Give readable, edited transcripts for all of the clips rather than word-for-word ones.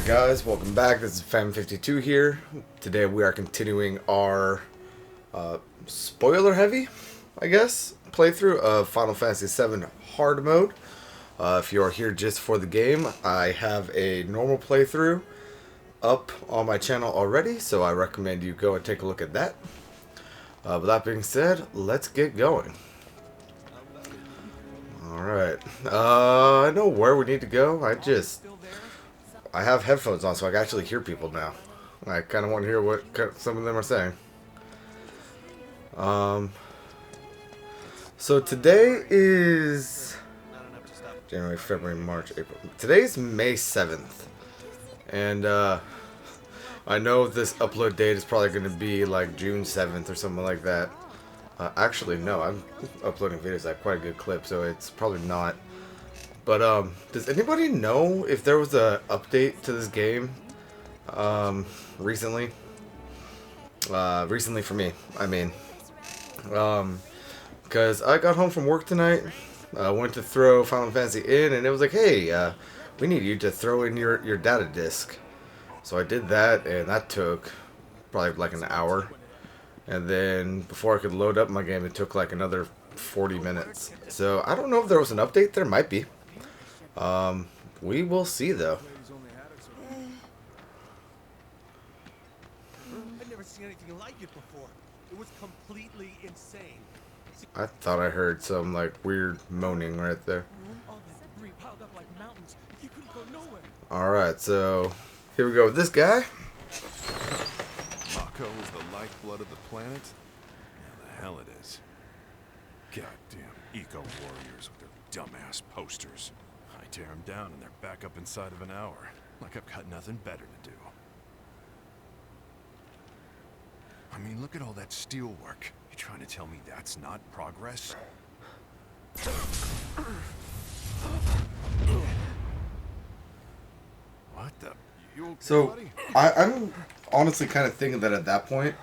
Alright guys, welcome back. This is Fam52 here. Today we are continuing our spoiler heavy, I guess, playthrough of Final Fantasy VII hard mode. If you are here just for the game, I have a normal playthrough up on my channel already, so I recommend you go and take a look at that. With that being said, let's get going. Alright, I know where we need to go. I have headphones on, so I can actually hear people now. I kind of want to hear what some of them are saying. So today is January, February, March, April. Today's May 7th. And I know this upload date is probably going to be like June 7th or something like that. Actually, no, I'm uploading videos at quite a good clip, so it's probably not. But does anybody know if there was a update to this game recently? Recently for me, I mean. Because I got home from work tonight, went to throw Final Fantasy in, and it was like, hey, we need you to throw in your data disk. So I did that, and that took probably like an hour. And then before I could load up my game, it took like another 40 minutes. So I don't know if there was an update. There might be. We will see though. I've never seen anything like it before. It was completely insane. I thought I heard some like weird moaning right there. All that debris piled up like mountains. You couldn't go nowhere. Alright, so here we go with this guy. Mako is the lifeblood of the planet? Yeah, the hell it is. Goddamn eco-warriors with their dumbass posters. I tear them down and they're back up inside of an hour. Like I've got nothing better to do. I mean, look at all that steel work. You trying to tell me that's not progress? What the? You okay, So buddy? I'm honestly kind of thinking that at that point,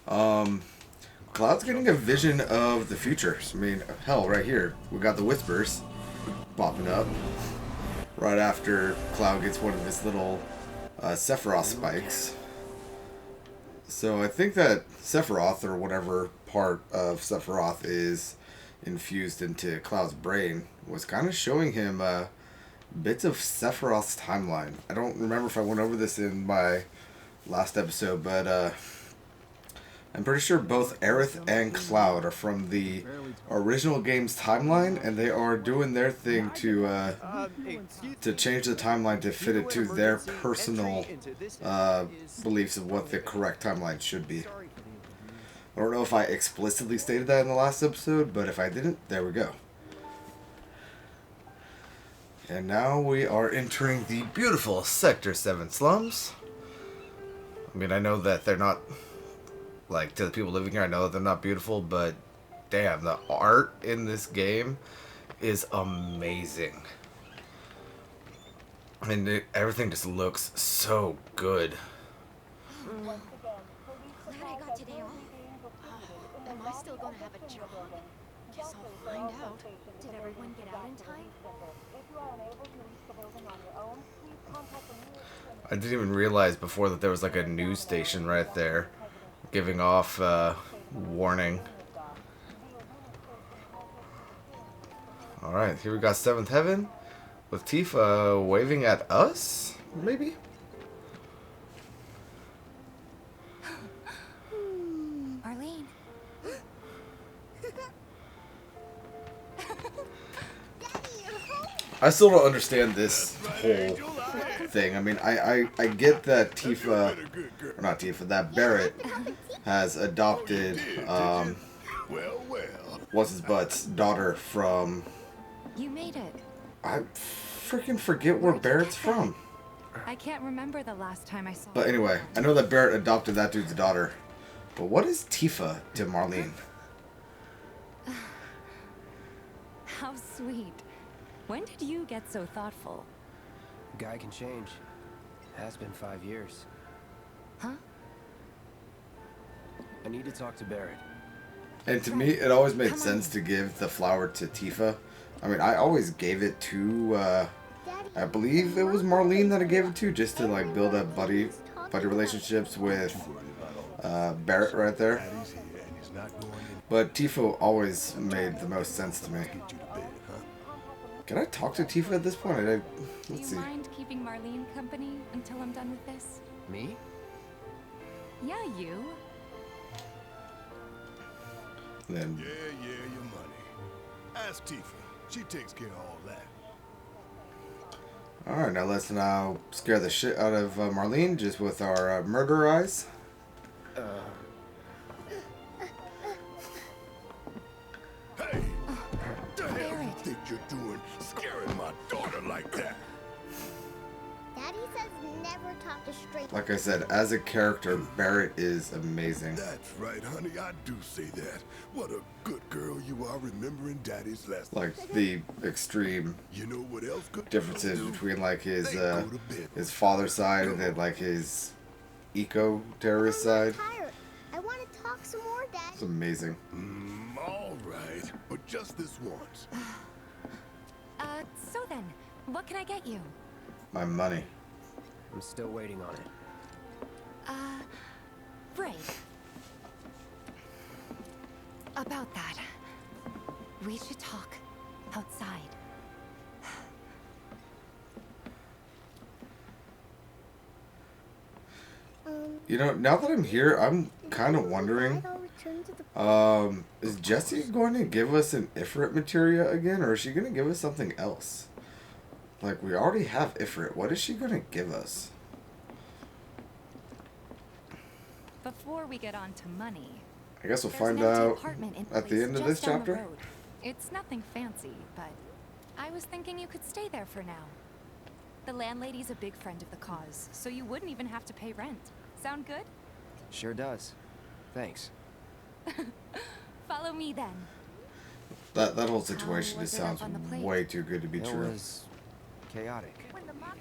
Cloud's getting a vision of the future. I mean, hell, right here we got the whispers popping up right after Cloud gets one of his little Sephiroth spikes. So I think that Sephiroth, or whatever part of Sephiroth is infused into Cloud's brain, was kind of showing him bits of Sephiroth's timeline. I don't remember if I went over this in my last episode, but I'm pretty sure both Aerith and Cloud are from the original game's timeline, and they are doing their thing to change the timeline to fit it to their personal beliefs of what the correct timeline should be. I don't know if I explicitly stated that in the last episode, but if I didn't, there we go. And now we are entering the beautiful Sector 7 slums. I mean, I know that they're not, like, to the people living here, I know that they're not beautiful, but damn, the art in this game is amazing. I mean, everything just looks so good. Glad I got today off. Am I still gonna have a job? Guess I'll find out. Did everyone get out in time? I didn't even realize before that there was like a news station right there giving off warning. Alright, here we got 7th Heaven with Tifa waving at us, maybe? Arlene. I still don't understand this whole thing. I mean, I get that Tifa, or not Tifa, that Barrett has adopted, what's his butt's daughter from... You made it. I freaking forget where Barrett's from. I can't remember the last time I saw But anyway, I know that Barrett adopted that dude's daughter. But what is Tifa to Marlene? How sweet. When did you get so thoughtful? Guy can change. Has been 5 years. Huh? I need to talk to Barrett. And to me, it always made sense to give the flower to Tifa. I mean, I always gave it to I believe it was Marlene that I gave it to, just to like build up buddy relationships with Barrett right there. Daddy's here and he's not going in. But Tifa always made the most sense to me. Get you to bed, huh? Can I talk to Tifa at this point? Do Let's you see. mind keeping Marlene company until I'm done with this? Me? Yeah, you. Then Yeah, your money. Ask Tifa. She takes care of all that. alright, now let's scare the shit out of Marlene just with our murder eyes. Hey! What the hell you think you're doing scaring my daughter like that? Daddy says never talk to strangers. Like I said, as a character, Barrett is amazing. That's right, honey. I do say that. What a good girl you are remembering Daddy's lesson. Like the extreme You know what else good differences girls do? between like They go to bed. his father's side and then like his eco-terrorist side. Tired. I want to talk some more, Dad. It's amazing. All right, but just this once. So then, what can I get you? My money. I'm still waiting on it. Right. About that, we should talk outside. You know, now that I'm here, I'm kind of wondering, I'll return to the is Jessie going to give us an Ifrit materia again, or is she going to give us something else? Like, we already have Ifrit. What is she going to give us? Before we get on to money, I guess we'll there's find an empty out apartment in at the place end of just this down the chapter. road. It's nothing fancy, but I was thinking you could stay there for now. The landlady's a big friend of the cause, so you wouldn't even have to pay rent. Sound good? Sure does. Thanks. Follow me then. That whole situation was just it up sounds on the plate? way too good to be It true. was chaotic.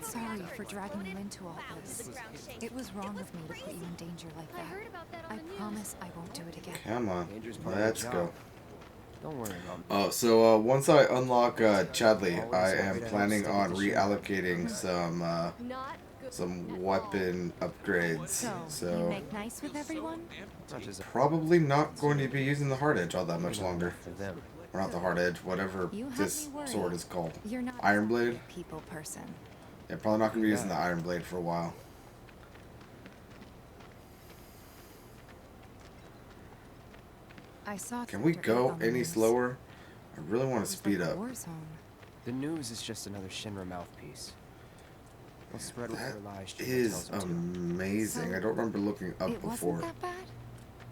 Sorry for dragging you into all this. It was wrong of me to put you in danger like that. I promise I won't do it again. Come on, Dangerous part of the let's job. go. Don't worry about me. Oh, so once I unlock Chadley, I am planning on reallocating some weapon upgrades. You So make nice with everyone? Not just probably not going to be using the hard edge all that much longer. for them. Or not the hard edge, whatever You have this me worried. sword is called. You're not Iron exactly blade? a people person. Yeah, probably not going to be using the iron blade for a while. I saw Can we Thunder go on the any news. slower? I really want It to was speed like a up. war zone. The news is just another Shinra mouthpiece. They'll spread That whatever lies Shinra is tells them to. amazing. I don't remember looking up It before. wasn't that bad?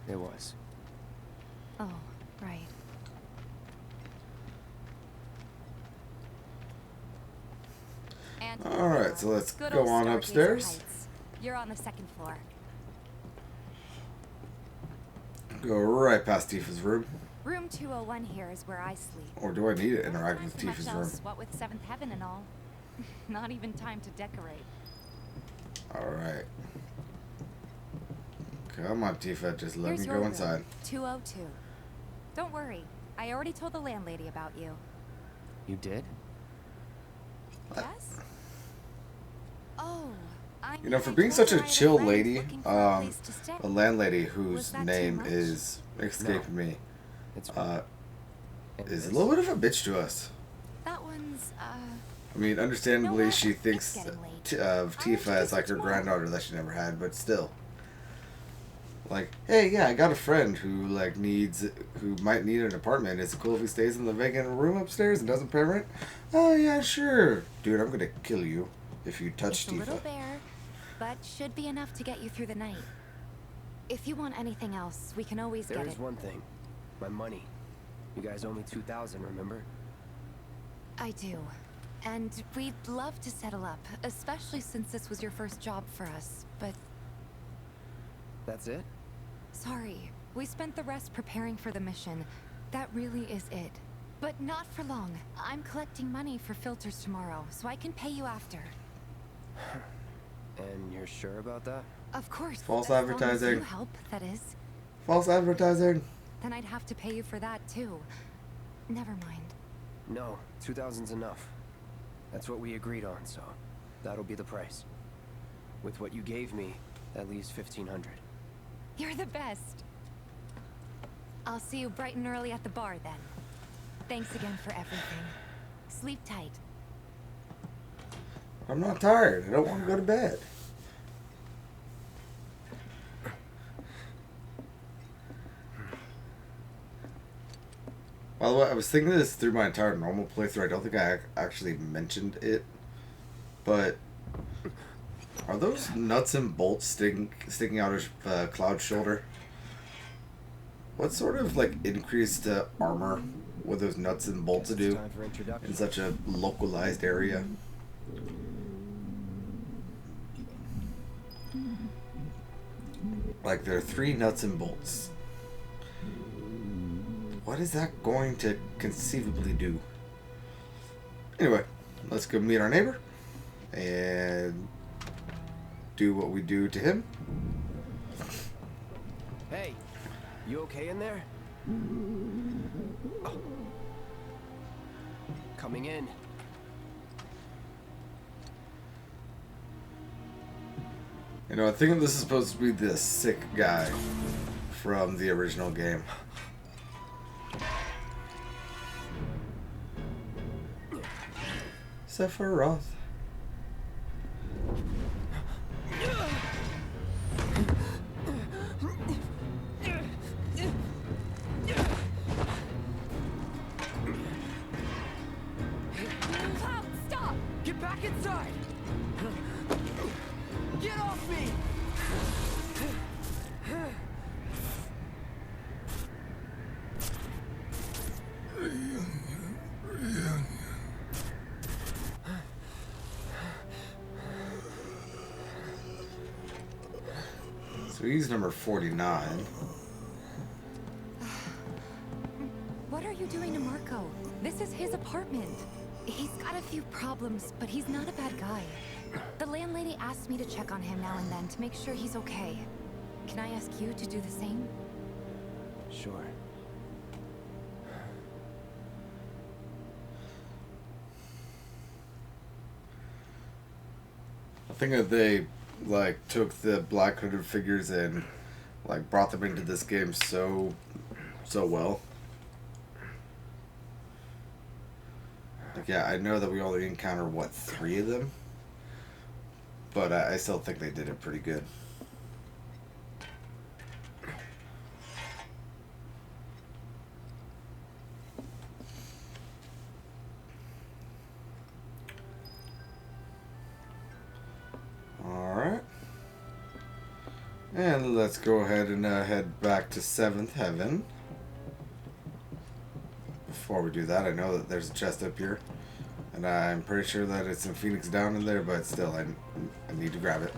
It was. Oh, right. And Alright, so let's good go old on Stargazer upstairs. Heights. You're on the second floor. Go right past Tifa's room. Room 201 here is where I sleep. Or do I need to interact Time with for much Tifa's room? else, what with Seventh Heaven and all. Not even time to decorate. Alright. Come on, Tifa, just let Here's me your go room, inside. 202. Don't worry, I already told the landlady about you. You did? Yes? Oh, I You know, mean, for I being told such a her I had chill friend lady, looking for a place to stay. the landlady Was whose that too name much? is escaping me, It's uh, and is a this? little bit of a bitch to us. That one's, I mean, understandably, what? she It's thinks getting late. of I'll Tifa introduce as like you her tomorrow. granddaughter that she never had, but still. Like, hey, yeah, I got a friend who who might need an apartment. Is it cool if he stays in the vacant room upstairs and doesn't pay rent? Oh yeah, sure, dude. I'm gonna kill you if you touch it's a little Tifa. bare, but should be enough to get you through the night. If you want anything else, we can always There get is it. one thing. My money. You guys owe me 2,000, remember? I do. And we'd love to settle up, especially since this was your first job for us. But That's it? sorry, we spent the rest preparing for the mission. That really is it. But not for long. I'm collecting money for filters tomorrow, so I can pay you after. And you're sure about that? Of course. False as long as advertising. you help, that is. False advertising. Then I'd have to pay you for that too. Never mind. No, 2,000's enough. That's what we agreed on, so that'll be the price. With what you gave me, that leaves 1,500. You're the best. I'll see you bright and early at the bar then. Thanks again for everything. Sleep tight. I'm not tired. I don't want to go to bed. By the way, I was thinking this through my entire normal playthrough. I don't think I actually mentioned it, but are those nuts and bolts sticking out of Cloud's shoulder? What sort of like increased armor would those nuts and bolts do Time for introduction. in such a localized area? Like there are 3 nuts and bolts. What is that going to conceivably do? Anyway, let's go meet our neighbor and do what we do to him. Hey, you okay in there? Oh. Coming in. You know, I think this is supposed to be the sick guy from the original game. Sephiroth. Cloud, stop! Get back inside! Get off me! So he's number 49. What are you doing to Marco? This is his apartment. He's got a few problems, but he's not a bad guy. The landlady asked me to check on him now and then to make sure he's okay. Can I ask you to do the same? Sure. I think that they like took the black hooded figures and like brought them into this game so well. Like, yeah, I know that we only encounter what 3 of them, but I still think they did it pretty good. Alright. And let's go ahead and head back to 7th Heaven. Before we do that, I know that there's a chest up here. And I'm pretty sure that it's some Phoenix down in there, but still, I need to grab it.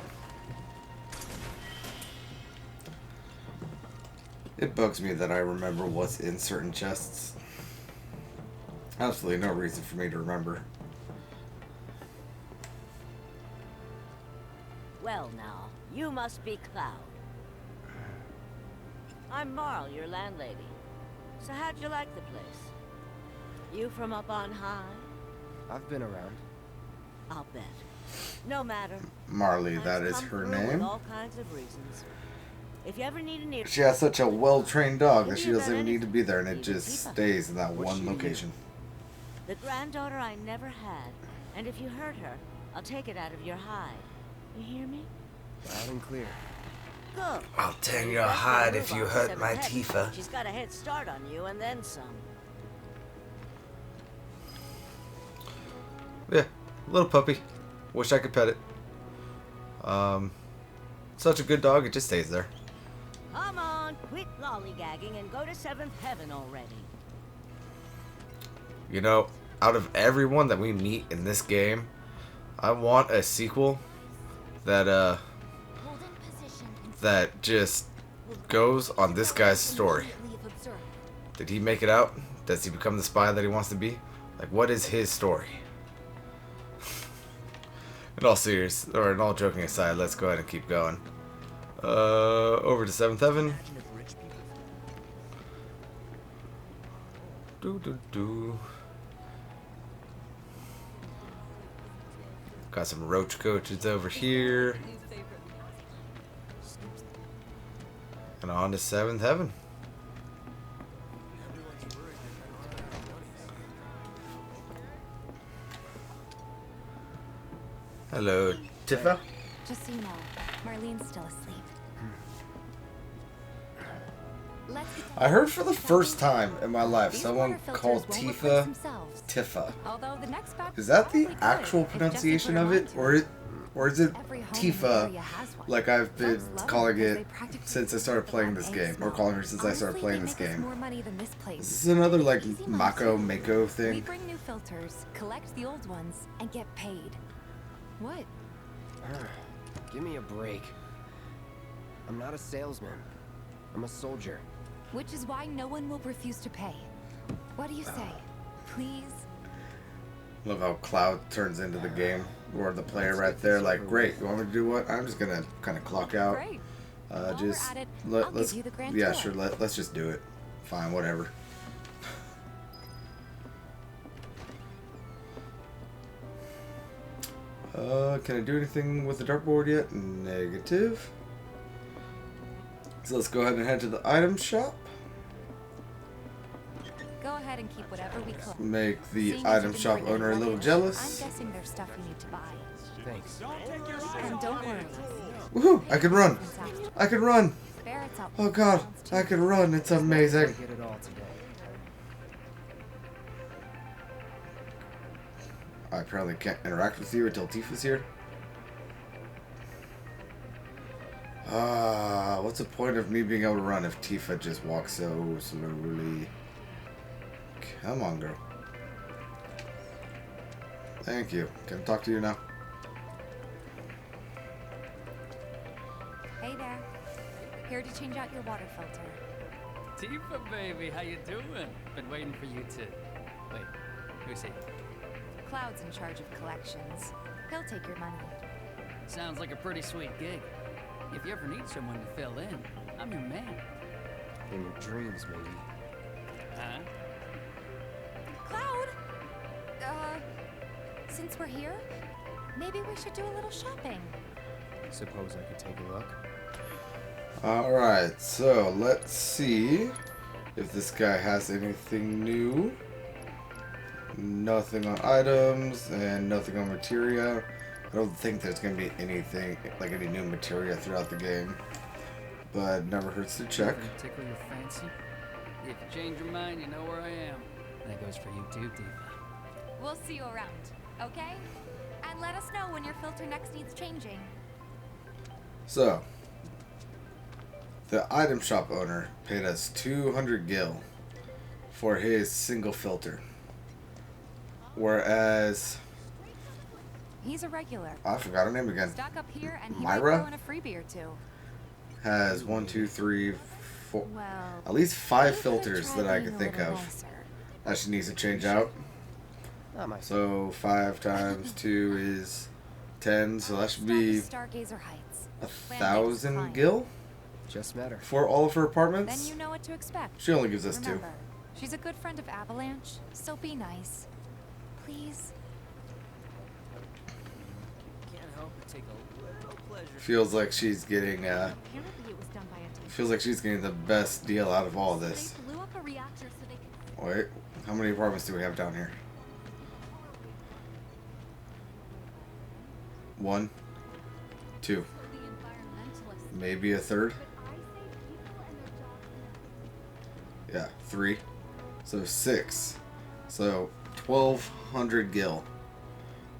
It bugs me that I remember what's in certain chests. Absolutely no reason for me to remember. Well now, you must be Cloud. I'm Marl, your landlady. So how'd you like the place? You from up on high? I've been around. I'll bet. No matter. Marley, I've that is come her through with name. all kinds of reasons. If you ever need an ear, She has such a well-trained dog that If she you doesn't got even need to be there, and it anything, just keep up. stays in that What's one she to you? location. the granddaughter I never had. And if you hurt her, I'll take it out of your hide. You hear me? Loud and clear. Good. I'll tan You your best get a hide move if you on, hurt Seven my Heaven. Tifa. She's got a head start on you and then some. Yeah, little puppy. Wish I could pet it. Such a good dog, it just stays there. Come on, quit lollygagging and go to 7th Heaven already. You know, out of everyone that we meet in this game, I want a sequel that Hold in position and that just goes on this guy's story. immediately if observed. Did he make it out? Does he become the spy that he wants to be? Like, what is his story? In all serious, or in all joking aside, let's go ahead and keep going. Over to 7th Heaven. Got some roach coaches over here. And on to 7th Heaven. Hello, Tifa. Just so you know, Marlene's still asleep. Let's get I heard for the first time in my life These someone water filters called won't replace Tifa themselves. Tifa. Although the next batch Is that the probably could, actual if Jesse pronunciation put her of mind it, to or is it Every home in the Tifa, area has one. like I've been Folks love calling because it they practically since I started keep playing the this eggs game, or small. calling her since I started Honestly, playing they this make us game. more money than this place. Is this another like Easy money, Mako too. Mako We thing? bring new filters, collect the old ones, and get paid. What? Give me a break. I'm not a salesman. I'm a soldier. Which is why no one will refuse to pay. What do you say? Please? Love how Cloud turns into the game, or the player right there. Like, great, you want me to do what? I'm just gonna kind of clock out. Great. While we're Just at it, I'll let's give you the grand yeah, tour. sure. Let's just do it. Fine, whatever. Can I do anything with the dartboard yet? Negative. So let's go ahead and head to the item shop. Go ahead and keep whatever we collect. Make the Seeing as item you've been shop bringing owner a little luggage, jealous. I'm guessing there's stuff we need to buy. Thanks. And don't worry. Woohoo! I can run. I can run. Barrett's out. Oh god, I can run. It's amazing. Get it all today. I apparently can't interact with you until Tifa's here. What's the point of me being able to run if Tifa just walks so slowly? Come on, girl. Thank you. Can I talk to you now? Hey there. Here to change out your water filter. Tifa, baby, how you doing? Been waiting for you to... Wait, who's he? Cloud's in charge of collections. He'll take your money. Sounds like a pretty sweet gig. If you ever need someone to fill in, I'm your man. In your dreams, maybe. Huh? Cloud! Since we're here, maybe we should do a little shopping. Suppose I could take a look. Alright, so let's see if this guy has anything new. Nothing on items and nothing on materia. I don't think there's going to be anything, like any new materia throughout the game. But never hurts to check. Nothing tickle your fancy? If you change your mind, you know where I am. That goes for you too, Tifa. We'll see you around, okay? And let us know when your filter next needs changing. So, the item shop owner paid us 200 gil for his single filter. Whereas, He's a regular. I forgot her name again. Stock up here and he Myra? might throw in a freebie or two. Has 1, 2, 3, 4, Well, at least 5 we could've filters tried that I being can a think little of nicer. that she needs to change out. Not my So 5 times 2 is 10, so that should Stop be at Stargazer Heights. 1,000 gil just met her. for all of her Then apartments. you know what to expect. She only gives us 2. Remember, she's a good friend of Avalanche, so be nice. Please. Can't help but take a little pleasure. Feels like she's getting Apparently it was done by a tank. feels like she's getting the best deal out of all of this. They blew up a reactor so they could... Wait, how many apartments do we have down here? 1, 2, The environmentalists. maybe a third. But I say people and their jobs. Yeah, 3. So 6. So 1,200 gil.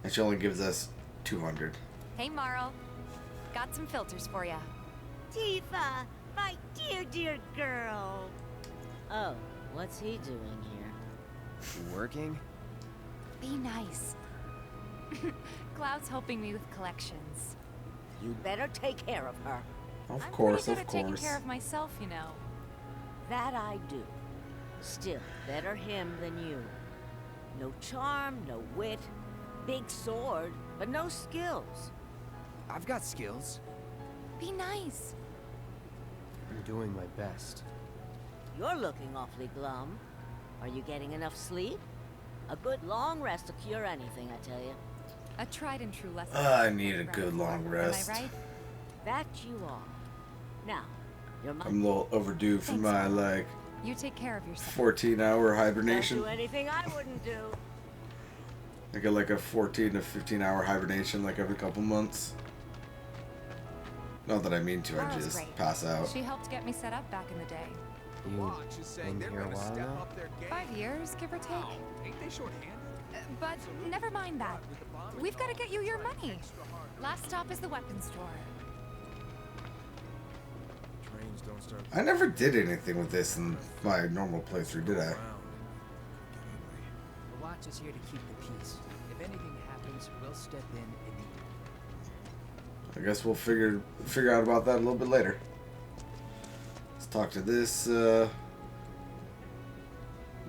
And she only gives us 200. Hey, Marl. Got some filters for ya. Tifa, my dear, dear girl. Oh, what's he doing here? Working? Be nice. Cloud's helping me with collections. You better take care of her. Of I'm course, pretty good of at taking course. care of myself, you know. That I do. Still, better him than you. No charm, no wit. Big sword, but no skills. I've got skills. Be nice. I'm doing my best. You're looking awfully glum. Are you getting enough sleep? A good long rest will cure anything, I tell you. A tried and true lesson. I need a good long rest. Am I right? That you are. Now, you're my... I'm a little overdue for Thanks, my Mom. like You take care of yourself. 14-hour Don't hibernation. do anything I wouldn't do. I get like a 14 to 15-hour hibernation like every couple months. Not that I mean to, I Laura's just great. pass out. She helped get me set up back in the day. You Watch is saying been they're here a gonna while step now? up their game. 5 years, give or take. Wow, ain't they short-handed? But never mind that. We've got to get you your money. Last stop is the weapons store. Trains don't start. I never did anything with this in my normal playthrough, did I? around. The watch is here to keep the peace. If anything happens, we'll step in immediately. I guess we'll figure out about that a little bit later. Let's talk to this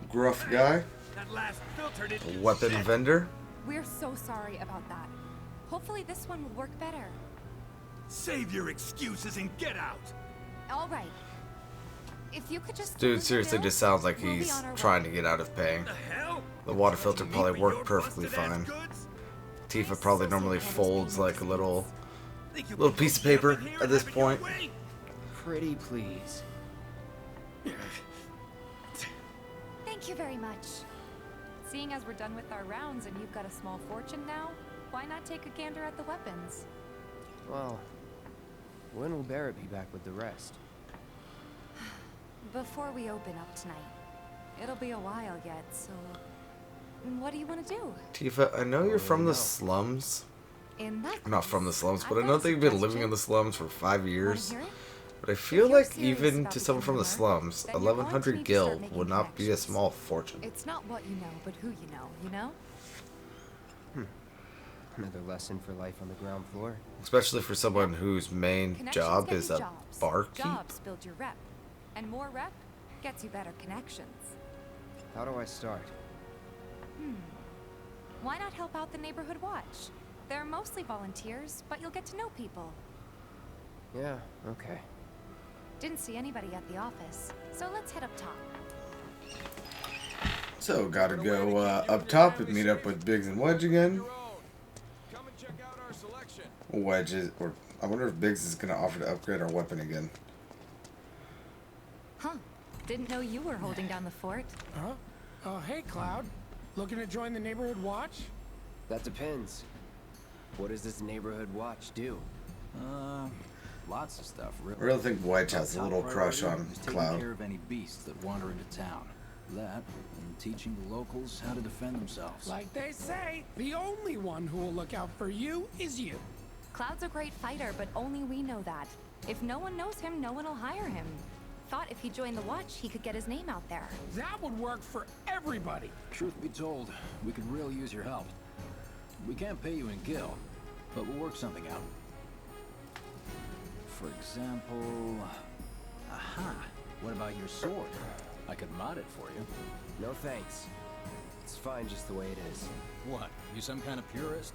gruff guy, That last filter a didn't weapon vendor. We're so sorry about that. Hopefully this one will work better. save your excuses and get out. All right. If you could just... Dude seriously just sounds like We'll be he's on our way. trying to get out of paying. The hell? The water filter You probably mean worked your perfectly busted-ass fine. goods? Tifa probably normally folds like a little Think you little can piece of get up paper in here at and this have it your point. way? Pretty please. Thank you very much. Seeing as we're done with our rounds and you've got a small fortune now, why not take a gander at the weapons? Well, when will Barrett be back with the rest? Before we open up tonight. It'll be a while yet, so... What do you want to do? Tifa, I know you're from the no. slums. In that Not from the case, slums, but I've I got know a that you've been living suggestion. in the slums for 5 Wanna years. hear it? But I feel you're like serious even about to someone from the becoming a slums, member, then you're going to 1100 need to start gil making would not be a connections. small fortune. It's not what you know, but who you know? Another lesson for life on the ground floor. Especially for someone whose main Connections job get is you a jobs. barkeep. Jobs build your rep. And more rep gets you better connections. How do I start? Why not help out the neighborhood watch? They're mostly volunteers, but you'll get to know people. Yeah, okay. Didn't see anybody at the office, so let's head up top. So, gotta go up top and meet up with Biggs and Wedge again. Come and check out our selection. Wedge is, or I wonder if Biggs is gonna offer to upgrade our weapon again. Huh. Didn't know you were holding down the fort. Huh? Oh, hey, Cloud. Looking to join the neighborhood watch? That depends. What does this neighborhood watch do? Lots of stuff, really. I really think Wedge has a Top little crush priority on is taking Cloud. care of any beasts that wander into town. That, and teaching the locals how to defend themselves. Like they say, the only one who will look out for you is you. Cloud's a great fighter, but only we know that. If no one knows him, no one will hire him. Thought if he joined the watch, he could get his name out there. That would work for everybody. Truth be told, we could really use your help. We can't pay you in gil, but we'll work something out. For example... Aha! What about your sword? I could mod it for you. No thanks. It's fine just the way it is. What? You some kind of purist?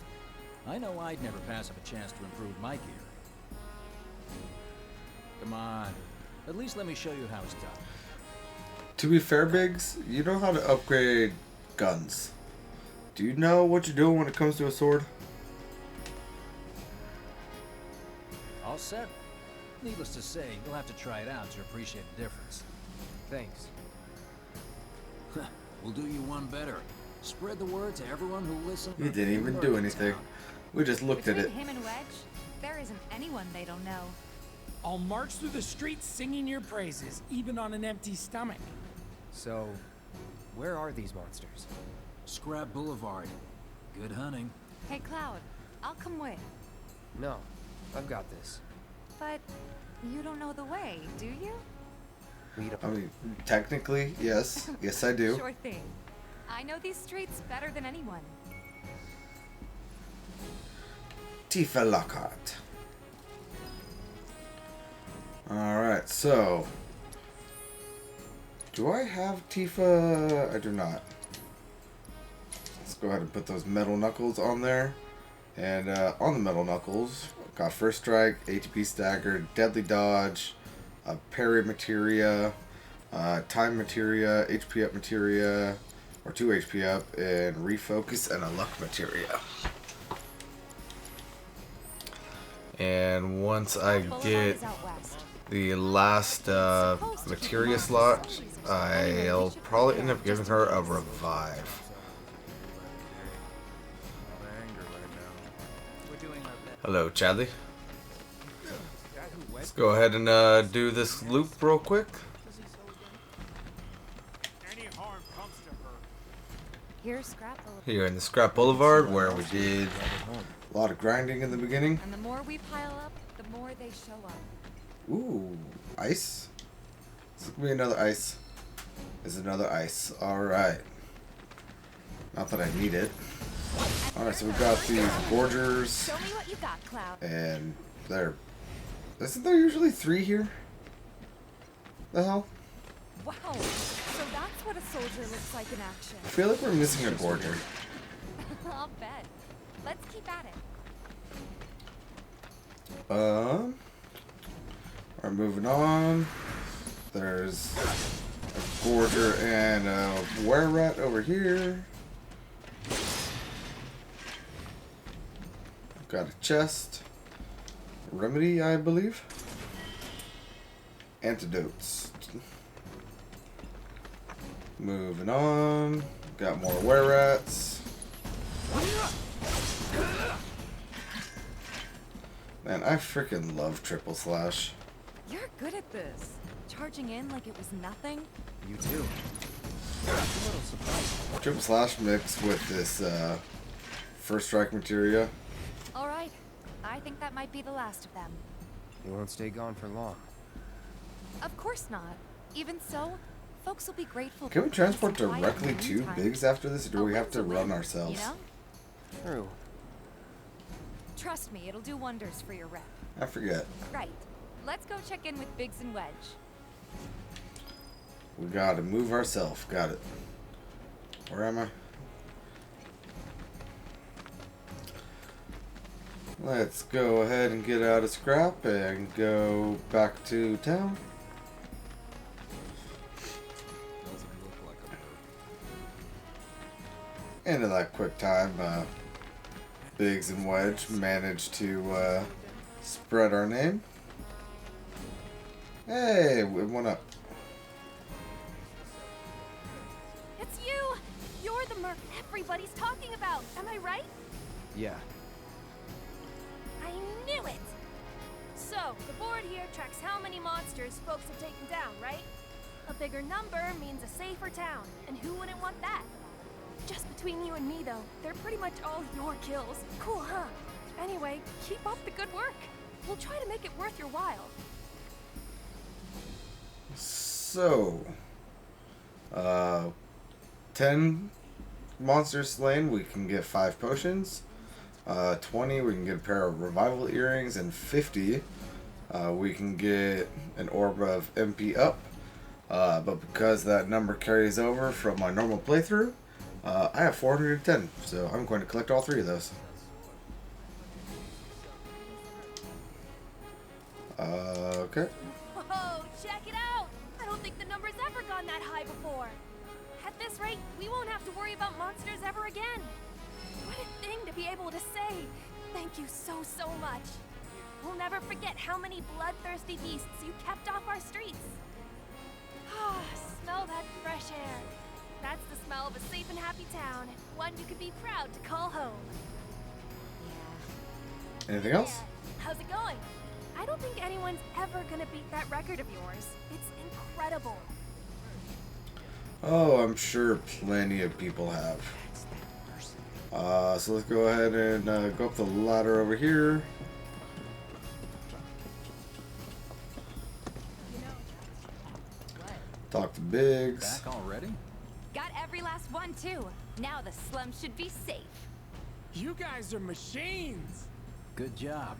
I know I'd never pass up a chance to improve my gear. Come on. At least let me show you how it's done. To be fair, Biggs, you know how to upgrade guns. Do you know what you're doing when it comes to a sword? All set? Needless to say, you'll have to try it out to appreciate the difference. Thanks. We'll do you one better. Spread the word to everyone who listens. He didn't even do anything. We just looked at Between it. him and Wedge, there isn't anyone they don't know. I'll march through the streets singing your praises, even on an empty stomach. So, where are these monsters? Scrap Boulevard. Good hunting. Hey, Cloud, I'll come with. No, I've got this. But you don't know the way, do you? We don't. I mean, technically, yes. Yes, I do. Sure thing. I know these streets better than anyone. Tifa Lockhart. Alright, so... Do I have Tifa? I do not. Let's go ahead and put those metal knuckles on there. And on the metal knuckles, got First Strike, ATP Stagger, Deadly Dodge, Parry Materia, Time Materia, HP Up Materia, or 2 HP Up, and Refocus and a Luck Materia. And once I Boulevard get is out west. the last materia slot, I'll probably end up giving her a revive. Hello, Chadley. Let's go ahead and do this loop real quick. Here's Scrap Boulevard. Here in the Scrap Boulevard, where we did a lot of grinding in the beginning. And the more we pile up, the more they show up. Ooh, ice? This could be another ice. This is another ice. Alright. Not that I need it. Alright, so we've got these gorgers. Show me what you got, Cloud. And there. Isn't there usually 3 here? The hell? Wow. So that's what a soldier looks like in action. I feel like we're missing a gorger. I'll bet. Let's keep at it. We're moving on. There's a gorger and a were rat over here. Got a chest. Remedy, I believe. Antidotes. Moving on. Got more were rats. Man, I freaking love triple slash. You're good at this. Charging in like it was nothing. You too. Triple slash mixed with this first strike materia. All right. I think that might be the last of them. You won't stay gone for long. Of course not. Even so, folks will be grateful. Can we for transport some quiet directly in the to meantime. Biggs after this, or do A we have win's to a run win, ourselves? You know? True. Trust me, it'll do wonders for your rep. I forget. Right. Let's go check in with Biggs and Wedge. We gotta move ourselves. Got it. Where am I? Let's go ahead and get out of scrap and go back to town. And in that quick time, Biggs and Wedge managed to spread our name. Hey, we went up. It's you! You're the merc everybody's talking about, am I right? Yeah. I knew it! So, the board here tracks how many monsters folks have taken down, right? A bigger number means a safer town, and who wouldn't want that? Just between you and me, though, they're pretty much all your kills. Cool, huh? Anyway, keep up the good work. We'll try to make it worth your while. So, 10 monsters slain, we can get 5 potions. 20, we can get a pair of revival earrings, and 50, we can get an orb of MP up. But because that number carries over from my normal playthrough, I have 410, so I'm going to collect all 3 of those. Okay. Whoa, check it out! I don't think the number's ever gone that high before. At this rate, we won't have to worry about monsters ever again. What a thing to be able to say. Thank you so much. We'll never forget how many bloodthirsty beasts you kept off our streets. Ah, smell that fresh air. That's the smell of a safe and happy town. One you could be proud to call home. Anything else? How's it going? I don't think anyone's ever gonna beat that record of yours. It's incredible. Oh, I'm sure plenty of people have. So let's go ahead and go up the ladder over here. Talk to Biggs. Back already? Got every last one, too. Now the slums should be safe. You guys are machines! Good job.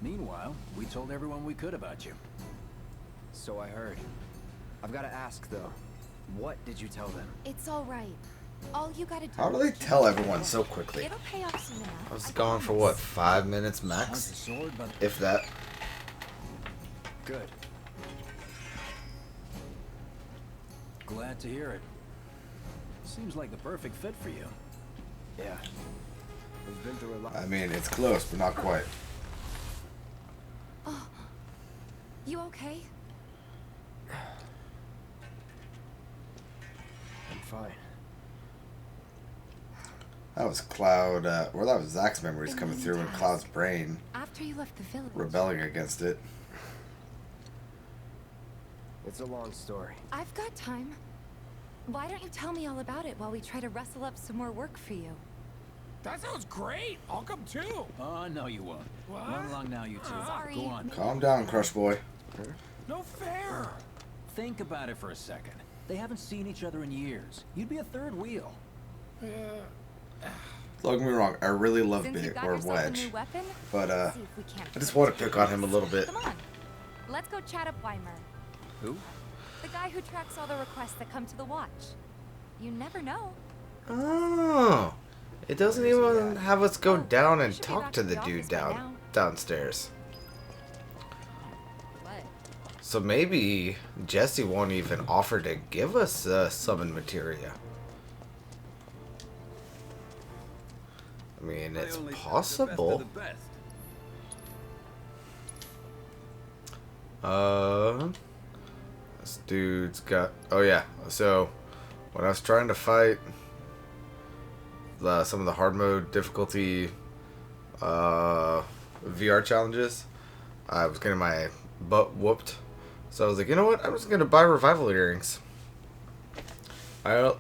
Meanwhile, we told everyone we could about you. So I heard. I've got to ask, though. What did you tell them? It's all right. All you gotta do. How do they tell everyone so quickly? It'll pay off soon enough. I was gone for what, 5 minutes max? If that. Good. Glad to hear it. Seems like the perfect fit for you. Yeah. We've been through a lot. I mean, it's close, but not quite. You okay? I'm fine. That was Cloud, or that was Zach's memories coming through in Cloud's brain, After you left the village. rebelling against it. It's a long story. I've got time. Why don't you tell me all about it while we try to rustle up some more work for you? That sounds great. I'll come too. Oh, no, you won't. What? Run along now, you two. Sorry. Go on. Calm down, Crush Boy. No fair. Think about it for a second. They haven't seen each other in years. You'd be a third wheel. Don't get me wrong, I really love Since you Bit got or yourself a Wedge, new weapon, but see if we can't I just fix want it. to pick on him a little bit. Come on. Let's go chat up Weimer. Who? The guy who tracks all the requests that come to the watch. You never know. Oh, it doesn't Where is he even at? have us go down we and should be talk back to at the the dude office by now. downstairs. What? So maybe Jesse won't even offer to give us summon materia. I mean, it's possible. This dude's got. Oh yeah. So when I was trying to fight some of the hard mode difficulty VR challenges, I was getting my butt whooped. So I was like, you know what? I'm just gonna buy revival earrings. I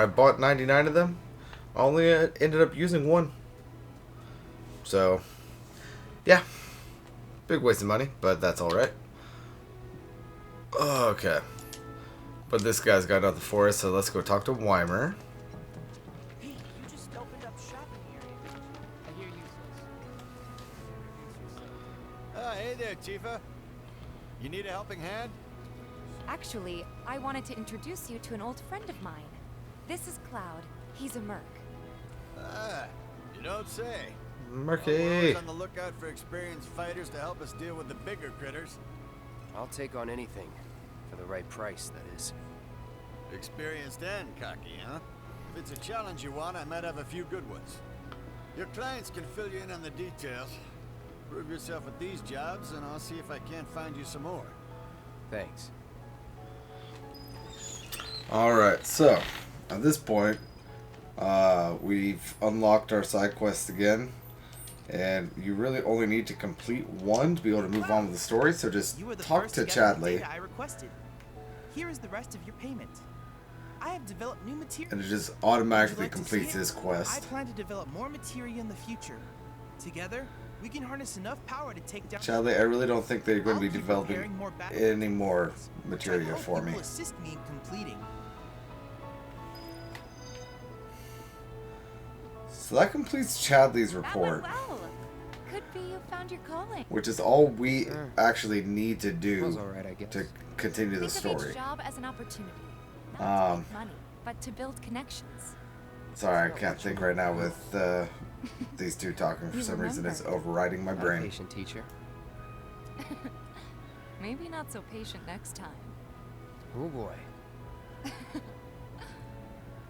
bought 99 of them. I only ended up using one. So yeah, big waste of money, but that's all right. Okay, but this guy's got nothing for us, so let's go talk to Weimer. Hey, you just opened up shop in the area. I hear you, sis. Hey there, Tifa. You need a helping hand? Actually, I wanted to introduce you to an old friend of mine. This is Cloud. He's a merc. Ah, you don't say. We're Murky. always on the lookout for experienced fighters to help us deal with the bigger critters. I'll take on anything. For the right price, that is. Experienced and cocky, huh? If it's a challenge you want, I might have a few good ones. Your clients can fill you in on the details. Prove yourself with these jobs, and I'll see if I can't find you some more. Thanks. Alright, so at this point, we've unlocked our side quests again, and you really only need to complete one to be able to move on with the story, so just You were the talk first to to gather the Chadley, data I requested. Here is the rest of your payment. I have developed new material. and it just Would you automatically like to see completes it? this I quest. plan to develop more materia in the future. Together, we can harness enough power to take down. Chadley, I really don't think they're going to be I'll keep developing preparing more battle any more which I materia hope for you me. will assist me in completing. So that completes Chadley's That went report, well. Could be you found your calling. which is all we actually need to Was do alright, I guess. to continue the Think of story. each job as an opportunity. Not to make money, but to build connections. Sorry, I can't think right now with these two talking. For You some reason, it's remember. overriding my Not a brain. patient teacher. Maybe not so patient next time. Oh boy.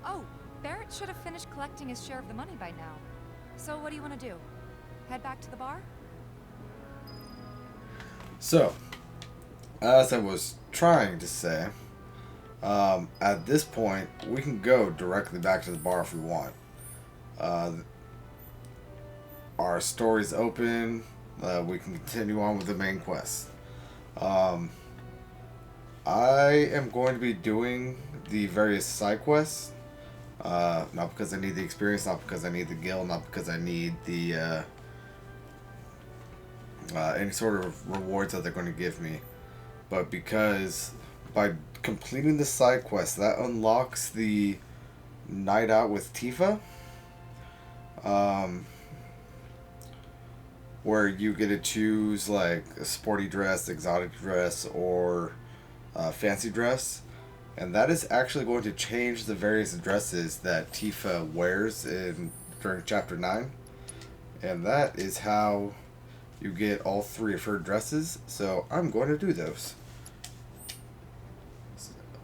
Oh, Barrett should have finished collecting his share of the money by now. So what do you want to do? Head back to the bar? So, as I was trying to say, at this point, we can go directly back to the bar if we want. Our story's open. We can continue on with the main quest. I am going to be doing the various side quests. Not because I need the experience, not because I need the guild, not because I need the any sort of rewards that they're going to give me, but because by completing the side quest, that unlocks the night out with Tifa, where you get to choose like a sporty dress, exotic dress, or fancy dress. And that is actually going to change the various dresses that Tifa wears during Chapter 9. And that is how you get all three of her dresses. So I'm going to do those.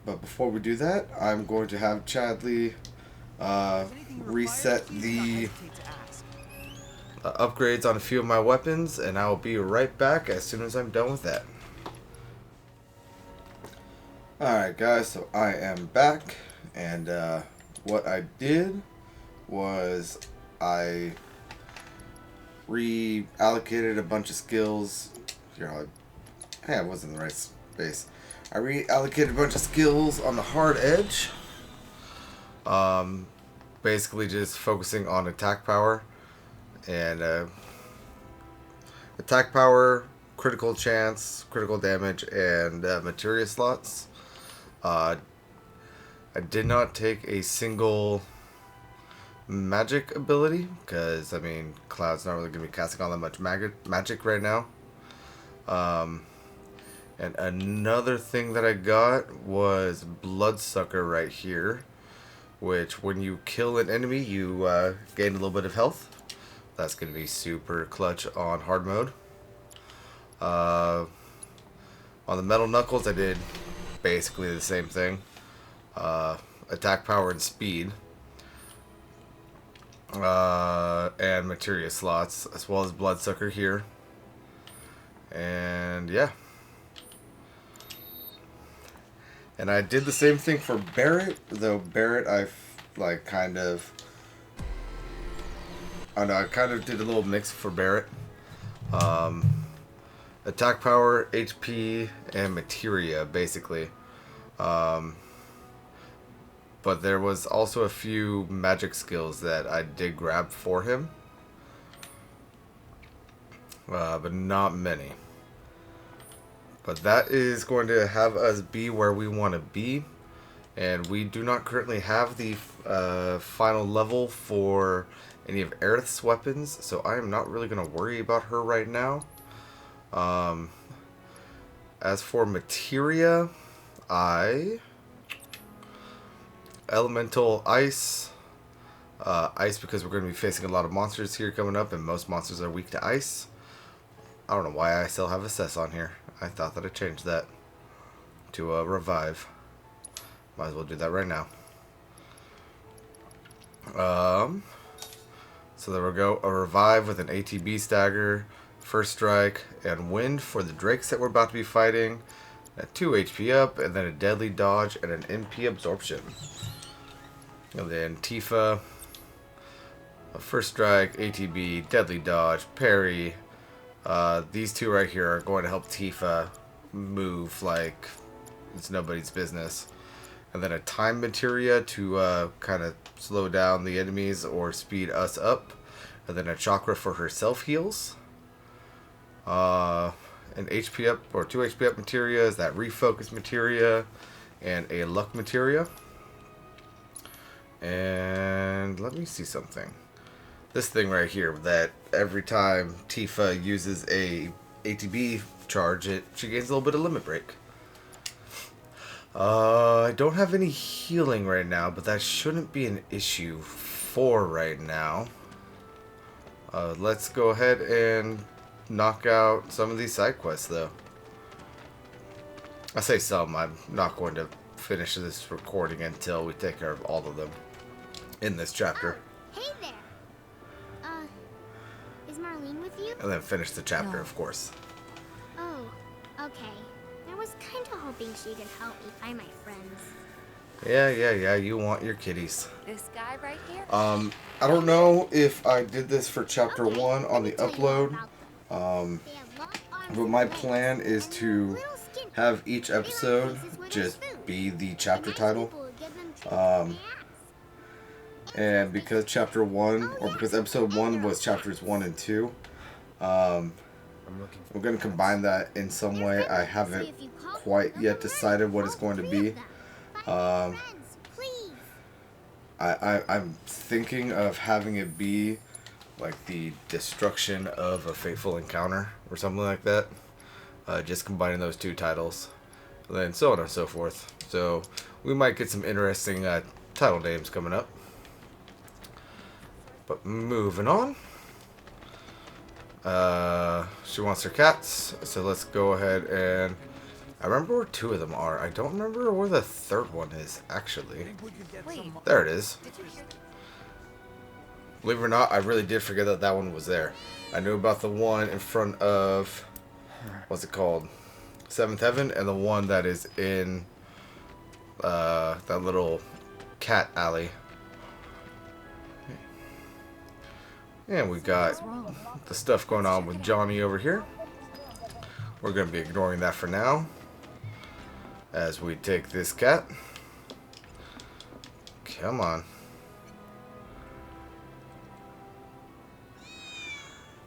But before we do that, I'm going to have Chadley reset the upgrades on a few of my weapons. And I will be right back as soon as I'm done with that. Alright guys, so I am back, and what I did was I reallocated a bunch of skills. I was in the right space. I reallocated a bunch of skills on the hard edge. Basically just focusing on attack power and attack power, critical chance, critical damage, and materia slots. I did not take a single magic ability because, I mean, Cloud's not really going to be casting all that much magic right now. And another thing that I got was Bloodsucker right here, which when you kill an enemy, you gain a little bit of health. That's going to be super clutch on hard mode. On the Metal Knuckles, I did basically the same thing. Attack power and speed. And materia slots, as well as Bloodsucker here. And yeah. And I did the same thing for Barret, though Barret I kind of did a little mix for Barret. Attack power, HP, and materia, basically. But there was also a few magic skills that I did grab for him. But not many. But that is going to have us be where we want to be. And we do not currently have the final level for any of Aerith's weapons. So I am not really going to worry about her right now. As for materia, Elemental Ice. Ice because we're going to be facing a lot of monsters here coming up. And most monsters are weak to ice. I don't know why I still have Assess on here. I thought that I changed that to Revive. Might as well do that right now. So there we go. A Revive with an ATB stagger, First Strike, and Wind for the Drakes that we're about to be fighting. At 2 HP up, and then a Deadly Dodge and an MP Absorption. And then Tifa, a First Strike, ATB, Deadly Dodge, Parry. These two right here are going to help Tifa move like it's nobody's business. And then a time materia to kind of slow down the enemies or speed us up. And then a chakra for her self heals. An HP up or 2 HP up materia is that refocus materia. And a luck materia. And let me see something. This thing right here, that every time Tifa uses a ATB charge, she gains a little bit of limit break. I don't have any healing right now, but that shouldn't be an issue for right now. Let's go ahead and knock out some of these side quests, though. I say some. I'm not going to finish this recording until we take care of all of them in this chapter. Hey there. Is Marlene with you? And then finish the chapter, of course. Oh, okay. I was kind of hoping she could help me find my friends. Yeah, you want your kitties. This guy right here? I don't know if I did this for chapter 1 on the upload. But my plan is to have each episode just be the chapter title. And because chapter 1, or because episode 1 was chapters 1 and 2, we're going to combine that in some way. I haven't quite yet decided what it's going to be. I'm thinking of having it be like the destruction of a fateful encounter or something like that. Just combining those two titles. And then so on and so forth. So we might get some interesting title names coming up. But moving on. She wants her cats, so let's go ahead and... I remember where 2 of them are. I don't remember where the 3rd one is, actually. There it is. Believe it or not, I really did forget that that one was there. I knew about the one in front of... What's it called? 7th Heaven, and the one that is in that little cat alley. And we got the stuff going on with Johnny over here. We're going to be ignoring that for now, as we take this cat. Come on.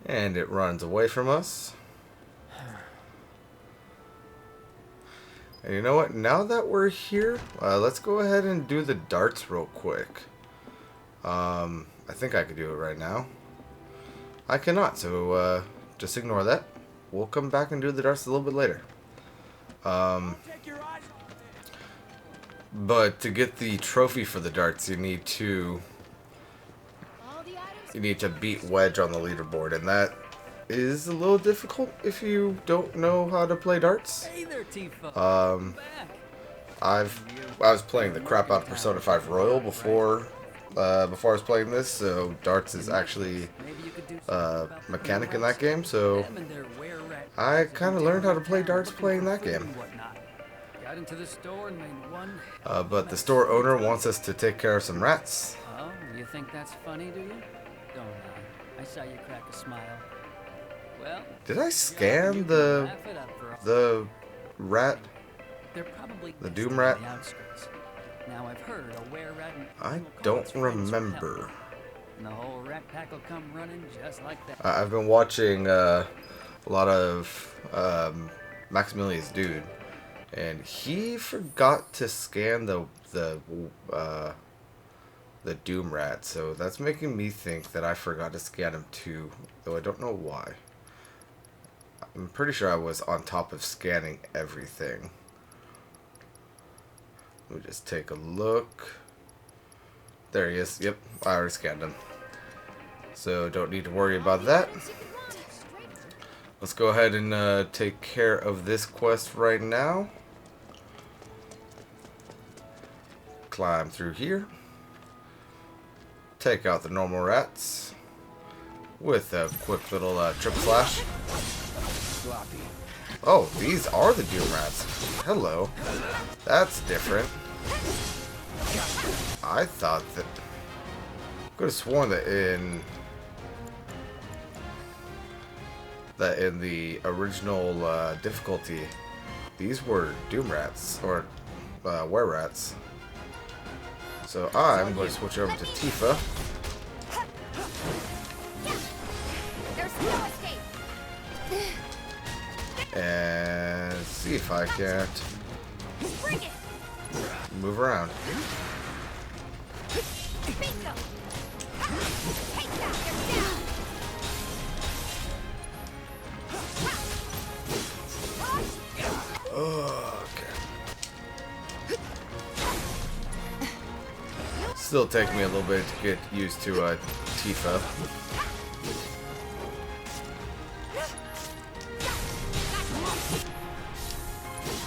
And it runs away from us. And you know what? Now that we're here, let's go ahead and do the darts real quick. I think I could do it right now. I cannot, so just ignore that. We'll come back and do the darts a little bit later. But to get the trophy for the darts, you need to beat Wedge on the leaderboard, and that is a little difficult if you don't know how to play darts. Hey there, Tifa. I was playing the crap out of Persona 5 Royal before I was playing this, so darts is actually a mechanic in that game, so I kind of learned how to play darts playing that game. But the store owner wants us to take care of some rats. Oh, you think that's funny, do you? Don't lie. I saw you crack a smile. Well, did I scan the rat? The Doom rat? Now I've heard a were-rat I don't remember. And the whole rat pack will come running just like that. I've been watching a lot of Maximilian's Dude, and he forgot to scan the Doom rat, so that's making me think that I forgot to scan him too, though I don't know why. I'm pretty sure I was on top of scanning everything. Let me just take a look. There he is. Yep, I already scanned him. So don't need to worry about that. Let's go ahead and take care of this quest right now. Climb through here. Take out the normal rats with a quick little trip slash. Oh, these are the Doom rats. Hello. That's different. I thought that... could have sworn that in the original difficulty, these were Doom rats, or were rats. So I'm going to switch over to Tifa. And see if I can't move around. Still take me a little bit to get used to Tifa.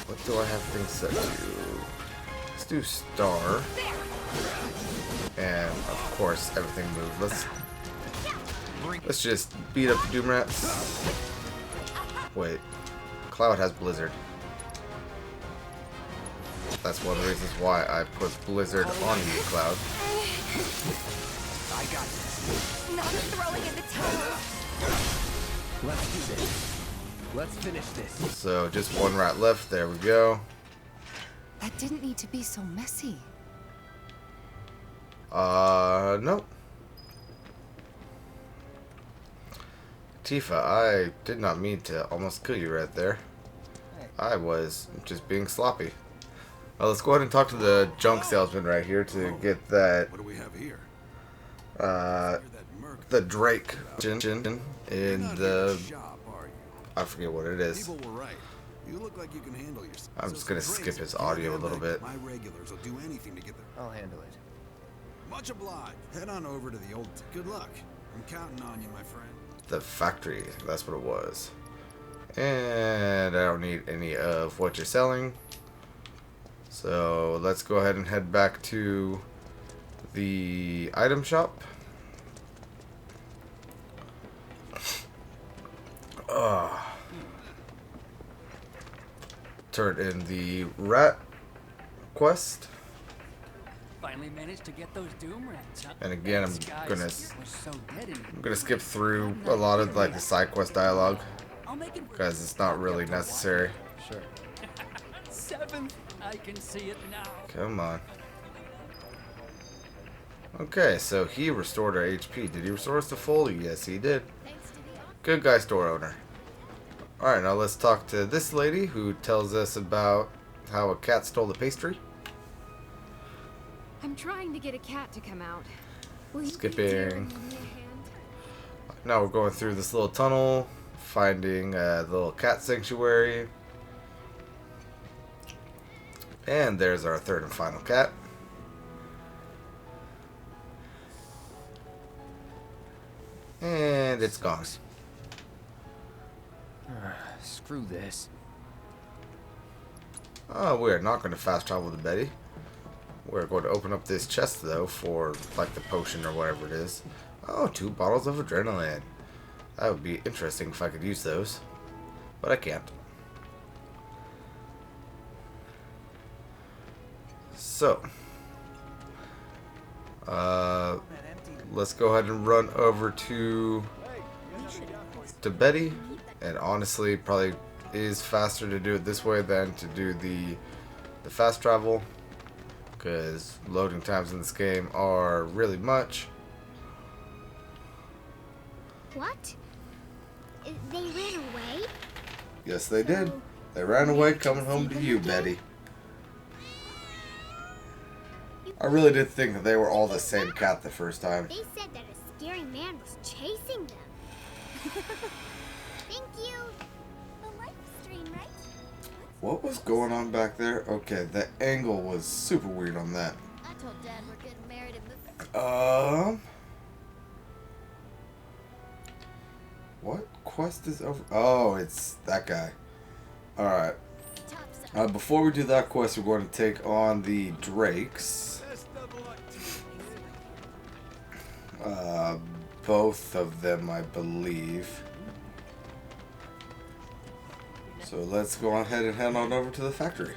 What do I have things set to? Let's do star. And of course everything moves. Let's just beat up the Doom rats. Wait. Cloud has Blizzard. That's one of the reasons why I put Blizzard on you, Cloud. I got this. Not throwing in the towel. Let's do this. Let's finish this. So just one rat left. There we go. That didn't need to be so messy. No. Tifa, I did not mean to almost kill you right there. I was just being sloppy. Let's go ahead and talk to the junk salesman right here to get that. What do we have here? The Drake in the. I forget what it is. People were right. You look like you can handle yourself. I'm just gonna skip his audio a little bit. My regulars will do anything to get their. I'll handle it. Much obliged. Head on over to the old. Good luck. I'm counting on you, my friend. The factory. That's what it was. And I don't need any of what you're selling. So let's go ahead and head back to the item shop. Turn in the rat quest. Finally managed to get those doom rats, huh? And again, These guys were so dead in I'm gonna skip through a lot of like the side quest dialogue I'll make it because it's not really necessary. Sure. 7th, I can see it now. Come on. Okay, so he restored our HP. Did he restore us to full? Yes, he did. Good guy, store owner. Alright, now let's talk to this lady who tells us about how a cat stole the pastry. I'm trying to get a cat to come out. Will you Skipping. Now we're going through this little tunnel, finding the little cat sanctuary. And there's our third and final cat. And it's gone. Screw this. Oh, we are not going to fast travel to Betty. We're going to open up this chest, though, for, like, the potion or whatever it is. Oh, 2 bottles of adrenaline. That would be interesting if I could use those. But I can't. So. Let's go ahead and run over to Betty. And honestly, probably is faster to do it this way than to do the fast travel, because loading times in this game are really much. What? They ran away? Yes, they did. They ran away coming home to you, Betty. I really did think that they were all the same cat the first time. They said that a scary man was chasing them. Thank you. The live stream, right? What was going on back there? Okay, the angle was super weird on that. I told Dad we're getting married in the... What quest is over? Oh, it's that guy. Alright. Before we do that quest, we're going to take on the Drakes. Both of them, I believe. So let's go ahead and head on over to the factory.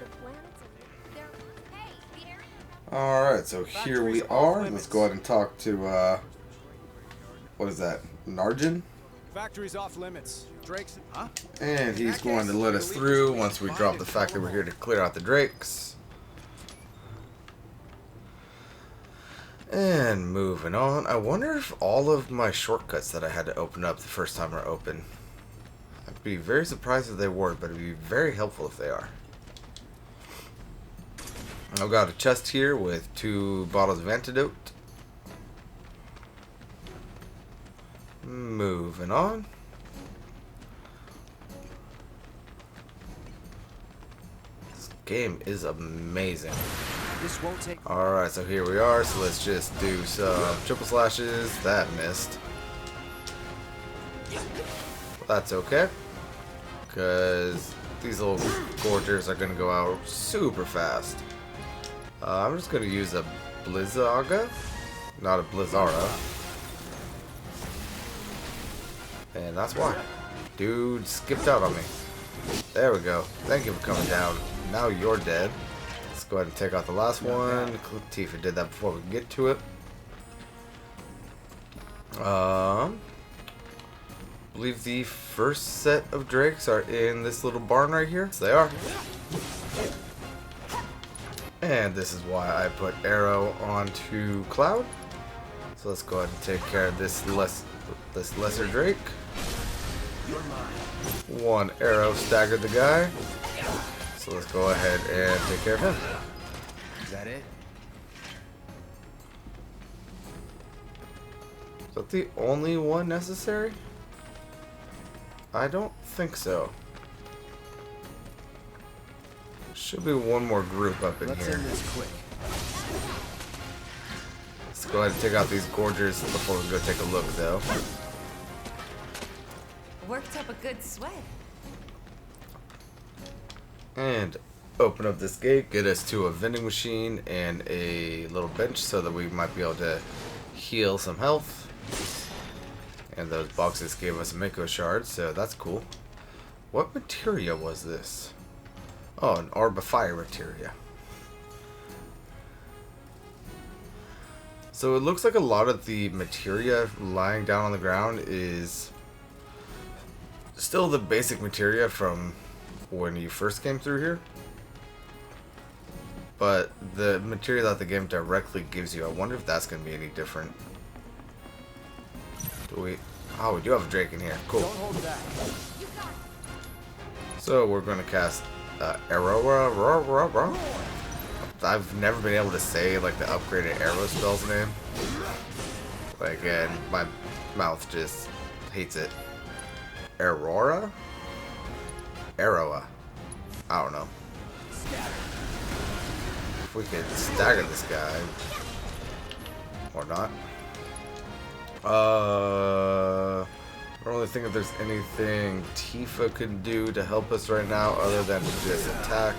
Alright, so here we are. Let's go ahead and talk to, what is that? Narjan? Factory's off limits. Drake's, huh? And he's going to let us through once we drop the fact that we're here to clear out the Drakes. And moving on. I wonder if all of my shortcuts that I had to open up the first time are open. I'd be very surprised if they weren't, but it'd be very helpful if they are. I've got a chest here with 2 bottles of antidote. Moving on. This game is amazing. Alright, so here we are. So let's just do some triple slashes. That missed. That's okay, because these little gorgers are going to go out super fast. I'm just going to use a Blizzaga, not a Blizzara. And that's why. Dude skipped out on me. There we go. Thank you for coming down. Now you're dead. Let's go ahead and take out the last one. Tifa did that before we can get to it. I believe the first set of Drakes are in this little barn right here. Yes, they are. And this is why I put Arrow onto Cloud. So let's go ahead and take care of this lesser Drake. 1 arrow staggered the guy. So let's go ahead and take care of him. Is that it? Is that the only one necessary? I don't think so. Should be one more group up in here. Let's end this quick. Let's go ahead and take out these gorgers before we go take a look, though. Worked up a good sweat. And open up this gate, get us to a vending machine and a little bench so that we might be able to heal some health. And those boxes gave us a Mako shard, so that's cool. What materia was this? Oh, an orb of fire materia. So it looks like a lot of the materia lying down on the ground is still the basic materia from when you first came through here. But the materia that the game directly gives you, I wonder if that's going to be any different. Do we... Oh, we do have a Drake in here. Cool. Don't hold back. So we're going to cast Arrow. I've never been able to say like the upgraded arrow spell's name. Like, and my mouth just hates it. Aurora? Arrowa. I don't know. If we could stagger this guy. Or not. I don't really think if there's anything Tifa could do to help us right now other than to just attack.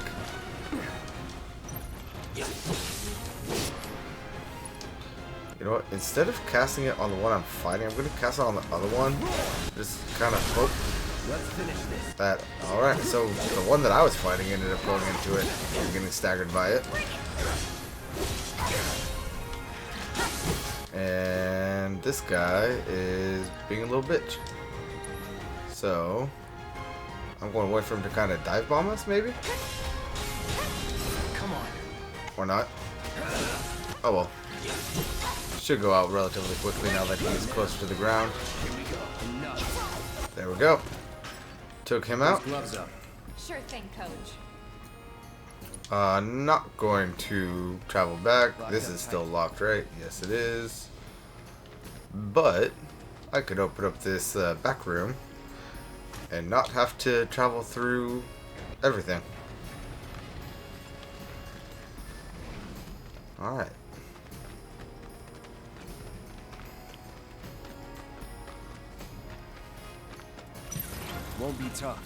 You know what? Instead of casting it on the one I'm fighting, I'm going to cast it on the other one. Just kind of hope that... Alright, so the one that I was fighting ended up going into it and getting staggered by it. And this guy is being a little bitch. So, I'm going to wait for him to kind of dive bomb us, maybe? Come on. Or not. Oh well. Should go out relatively quickly now that he's close to the ground. There we go. Took him out. Gloves up. Sure thing, Coach. Not going to travel back. This is still locked, right? Yes, it is. But I could open up this back room and not have to travel through everything. Alright. Won't be tough.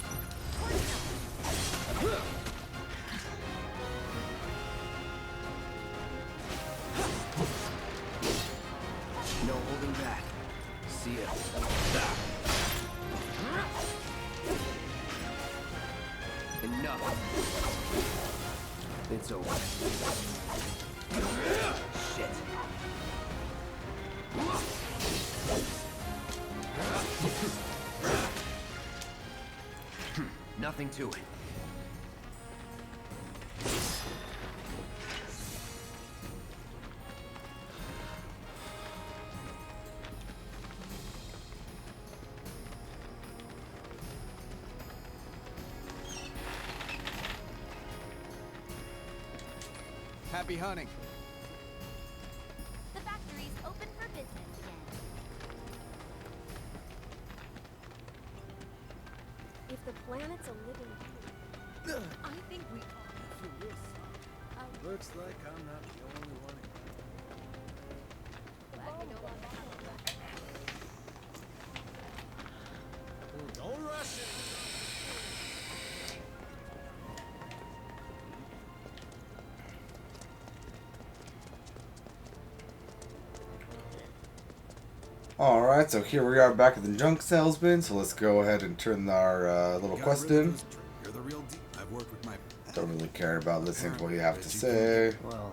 No holding back. See ya. Enough. It's over. Shit. Nothing to it. Happy hunting. The factory's open for business again. If the planet's a living being, I think we all Looks like I'm not the only one. Don't rush it. Alright, so here we are back at the junk salesman, so let's go ahead and turn our little quest in. You're the real deal. I've worked with my... Don't really care about listening to what you have to say. Well,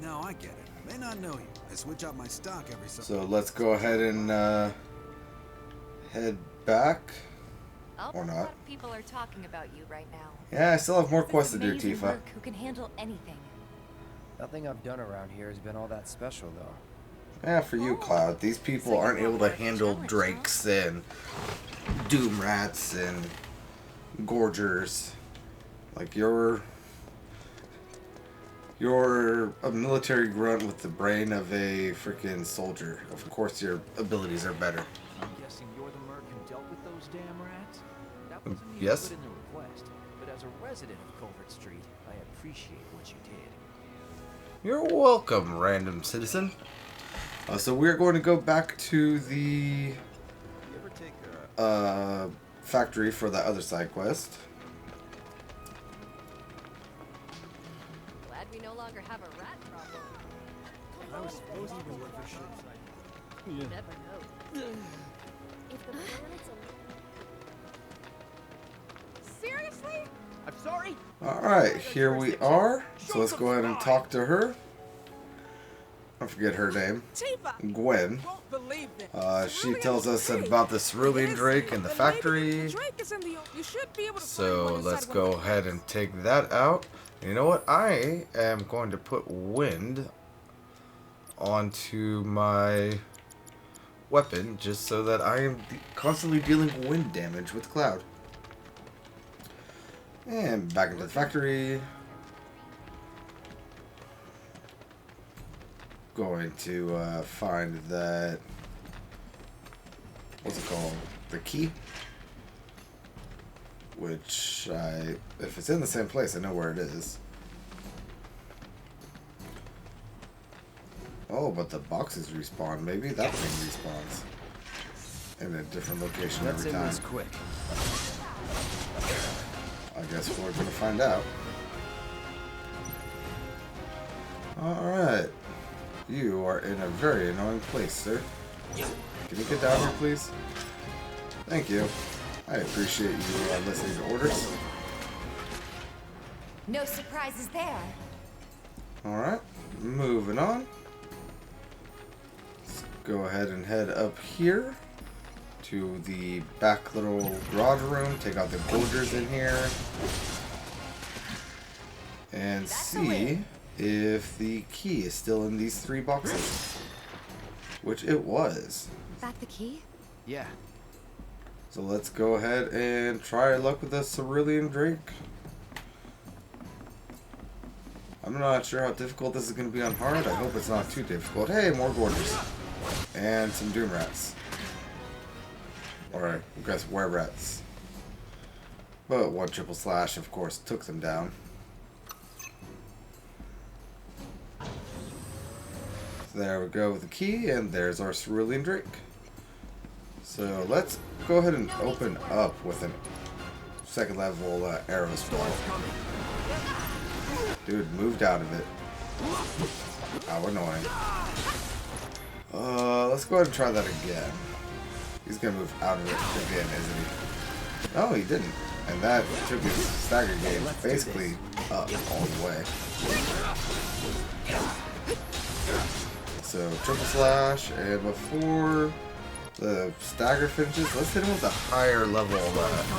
no, I get it. May not know you. I switch out my stock every So let's go ahead and head back. Or not. People are talking about you right now. Yeah, I still have more quests to do, Amazing Tifa. work who can handle anything. nothing I've done around here has been all that special, though. Yeah, for you, Cloud. These people aren't able to handle drakes and doom rats and gorgers. Like, you're a military grunt with the brain of a freaking soldier. Of course, your abilities are better. I'm guessing you're the merc who dealt with those damn rats? That wasn't even Yes. put in the request, but as a resident of Culvert Street, I appreciate what you did. You're welcome, random citizen. So we're going to go back to the factory for that other side quest. Glad we no longer have a rat problem. I was supposed to work for shit. You never know. if the planet's a Seriously? I'm sorry. Alright, here we are. So let's go ahead and talk to her. I forget her name. Tifa! Gwen. Won't believe this. She tells us about the cerulean drake in the factory. Drake is in the. You should be able to So find one let's inside go one of the ahead and take that out. You know what? I am going to put wind onto my weapon just so that I am constantly dealing wind damage with Cloud. And back into the factory. Going to find that, what's it called? The key? Which if it's in the same place, I know where it is. Oh, but the boxes respawn. Maybe that thing respawns in a different location every time. Let's end this quick. I guess we're gonna find out. Alright. You are in a very annoying place, sir. Can you get down here, please? Thank you. I appreciate you listening to orders. No surprises there. Alright, moving on. Let's go ahead and head up here to the back little garage room. Take out the bulgers in here. And see if the key is still in these 3 boxes. Which it was. Is that the key? Yeah. So let's go ahead and try our luck with the cerulean drake. I'm not sure how difficult this is going to be on hard. I hope it's not too difficult. Hey, more Gorders. And some Doom Rats. Or, I guess, Were Rats. But 1 triple slash, of course, took them down. So there we go with the key, and there's our cerulean drake. So let's go ahead and open up with a 2nd level arrow spell. Dude, moved out of it. How annoying. Let's go ahead and try that again. He's gonna move out of it again, isn't he? No, he didn't. And that took his stagger game basically up all the way. So triple slash, and before the stagger finishes, let's hit him with a higher level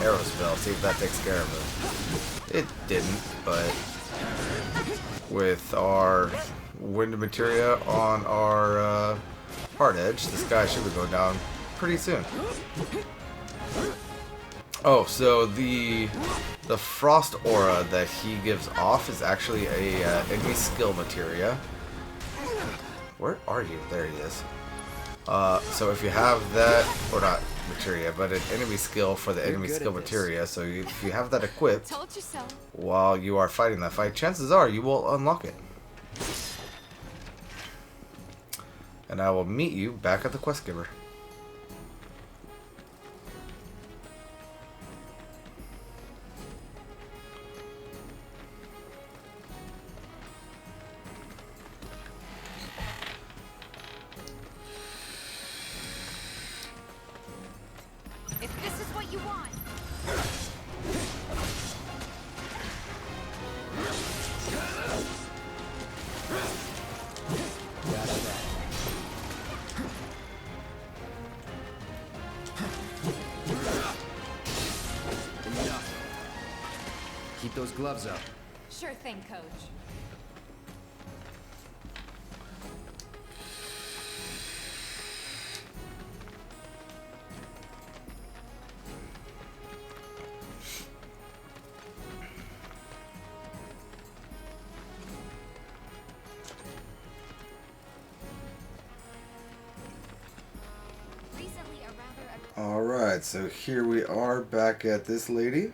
arrow spell, see if that takes care of it. It didn't, but with our wind materia on our hard edge, this guy should be going down pretty soon. Oh, so the frost aura that he gives off is actually a enemy skill materia. Where are you? There he is. So if you have that, or not materia, but an enemy skill for the enemy skill materia, so if you have that equipped while you are fighting that fight, chances are you will unlock it. And I will meet you back at the quest giver. If this is what you want. Keep those gloves up. Sure thing, Coach. Alright, so here we are back at this lady.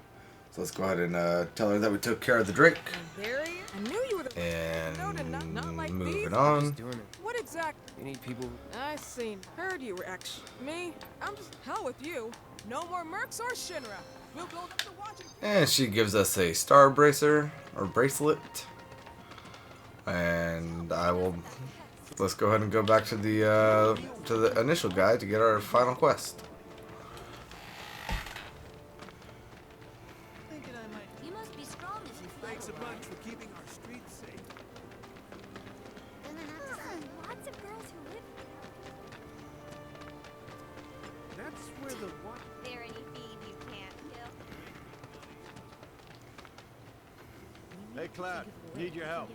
So let's go ahead and tell her that we took care of the drake. I knew you were the And not like moving these. on. What exact? You need people. I seen, heard you were me. I'm just hell with you. No more mercs or Shinra. We'll build up the watching. And she gives us a star bracer or bracelet. And let's go ahead and go back to the initial guy to get our final quest. You must be strong if you Thanks a bunch for keeping our streets safe. Gonna have to send lots Cloud. Need your help.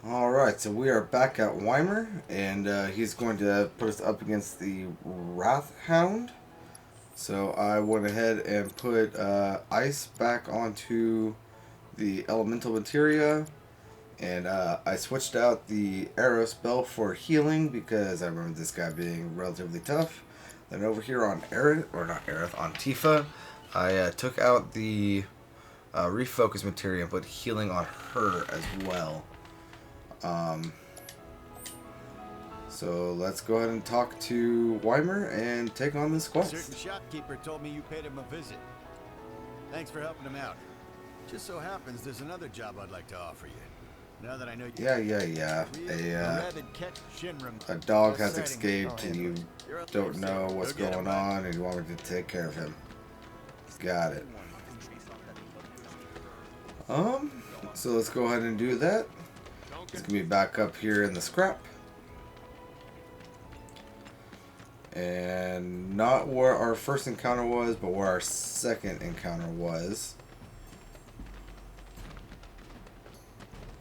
Alright, so we are back at Weimer, and he's going to put us up against the Wrathhound. So I went ahead and put ice back onto the elemental materia, and I switched out the arrow spell for healing because I remember this guy being relatively tough. Then over here on Aerith, or not Aerith, on Tifa, I took out the refocus materia and put healing on her as well. So let's go ahead and talk to Weimer and take on this quest. A certain shopkeeper told me you paid him a visit. Thanks for helping him out. Just so happens there's another job I'd like to offer you. Now that I know you. Yeah. A dog has escaped and you don't know what's going on and you want me to take care of him. Got it. So let's go ahead and do that. It's gonna be back up here in the scrap. And not where our first encounter was, but where our second encounter was.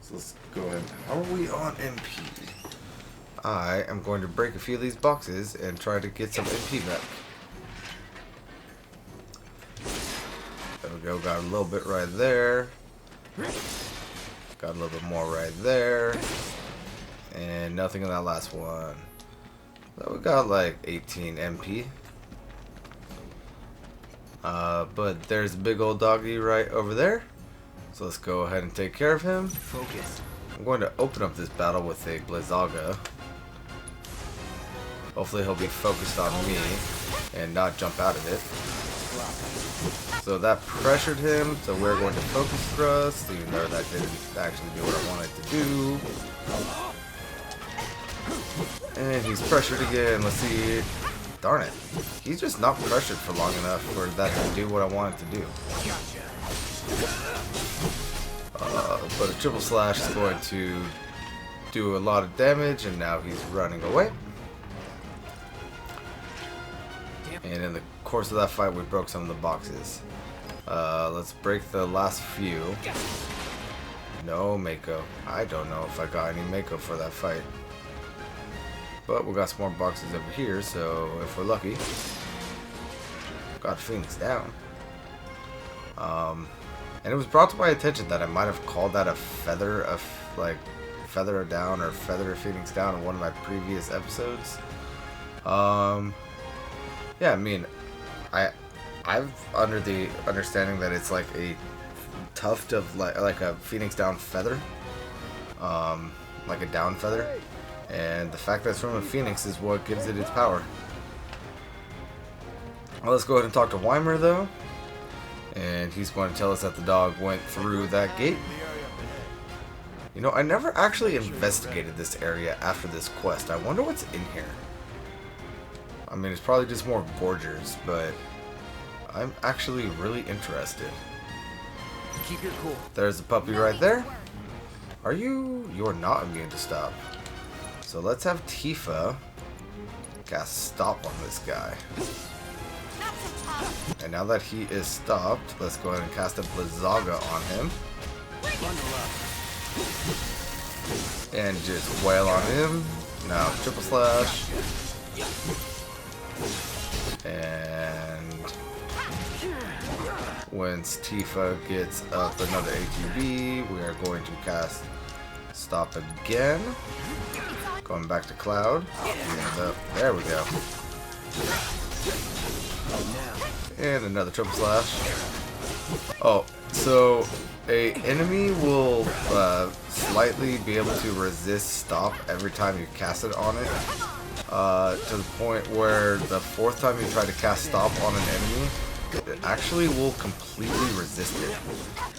So let's go ahead. How are we on MP? I am going to break a few of these boxes and try to get some MP back. There we go, got a little bit right there. Got a little bit more right there. And nothing in that last one. So we got like 18 MP. But there's a big old doggy right over there. So let's go ahead and take care of him. Focus. I'm going to open up this battle with a Blizzaga. Hopefully he'll be focused on me and not jump out of it. So that pressured him, so we're going to focus thrust, even though that didn't actually do what I wanted to do. And he's pressured again, let's see. Darn it. He's just not pressured for long enough for that to do what I wanted to do. But a triple slash is going to do a lot of damage, and now he's running away. And in the course of that fight, we broke some of the boxes. Let's break the last few. No Mako. I don't know if I got any Mako for that fight. But we got some more boxes over here, so if we're lucky. Got Phoenix down. And it was brought to my attention that I might have called that a feather of like feather down or feather Phoenix down in one of my previous episodes. Yeah, I mean, I've under the understanding that it's like a tuft of like a Phoenix down feather, like a down feather, and the fact that it's from a Phoenix is what gives it its power. Well, let's go ahead and talk to Weimer though, and he's going to tell us that the dog went through that gate. You know, I never actually investigated this area after this quest. I wonder what's in here. I mean, it's probably just more gorgers, but I'm actually really interested. Keep your cool. There's the puppy right there. Are you? You're not immune to stop. So let's have Tifa cast stop on this guy. And now that he is stopped, let's go ahead and cast a Blizzaga on him. And just wail on him. Now triple slash. And once Tifa gets up another ATB, we are going to cast Stop again. Going back to Cloud. And there we go. And another triple slash. Oh, so a enemy will slightly be able to resist Stop every time you cast it on it. To the point where the fourth time you try to cast Stop on an enemy, it actually will completely resist it.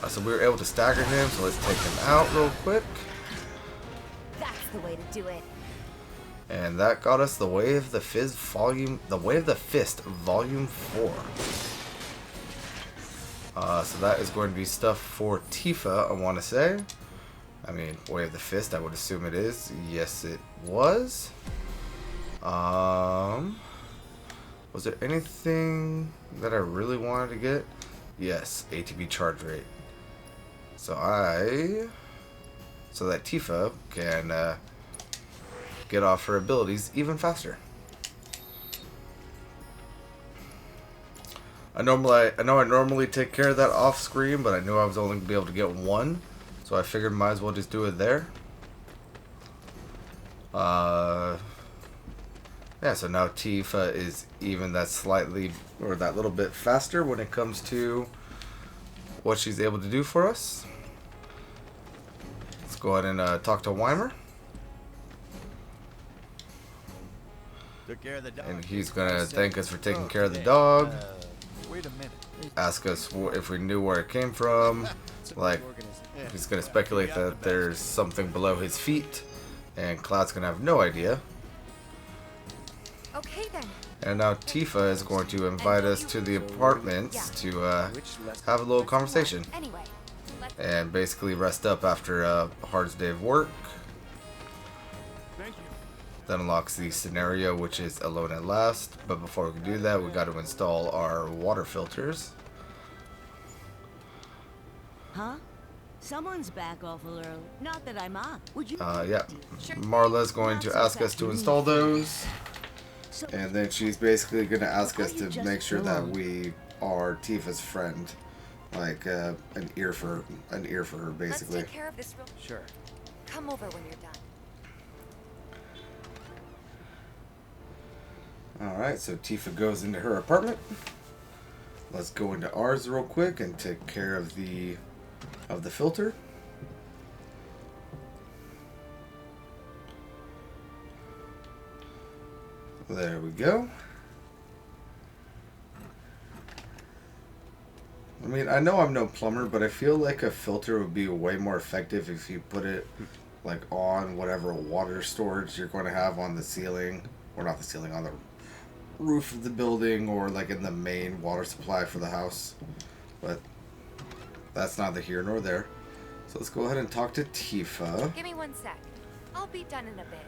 So we were able to stagger him, so let's take him out real quick. That's the way to do it. And that got us the Way of the Fist Volume 4. So that is going to be stuff for Tifa, I want to say. I mean, Way of the Fist, I would assume it is. Yes, it was. Was there anything that I really wanted to get? Yes, ATB charge rate. So that Tifa can get off her abilities even faster. I know I normally take care of that off screen, but I knew I was only gonna be able to get one, so I figured might as well just do it there. Yeah, so now Tifa is even that slightly, or that little bit faster when it comes to what she's able to do for us. Let's go ahead and talk to Weimer. Took care of the dog. And he's gonna thank us for taking care of the dog. Wait a minute. Ask us if we knew where it came from. Like, he's gonna speculate that there's something below his feet, and Cloud's gonna have no idea. Okay then. And now Tifa is going to invite us to the apartments to have a little conversation. Anyway, and basically rest up after a hard day of work. Thank you. That unlocks the scenario, which is Alone at Last. But before we can do that, we got to install our water filters. Huh? Someone's back awful early. Not that I'm on. Would you? Yeah. Marla's going to ask us to install those. And then she's basically going to ask us to make sure that we are Tifa's friend. Like an ear for her, basically. Let's take care of this real. Sure. Come over when you're done. Alright, so Tifa goes into her apartment. Let's go into ours real quick and take care of the filter. There we go. I mean, I know I'm no plumber, but I feel like a filter would be way more effective if you put it like on whatever water storage you're going to have on the ceiling, or not the ceiling, on the roof of the building, or like in the main water supply for the house. But that's neither here nor there. So let's go ahead and talk to Tifa. Give me 1 sec. I'll be done in a bit.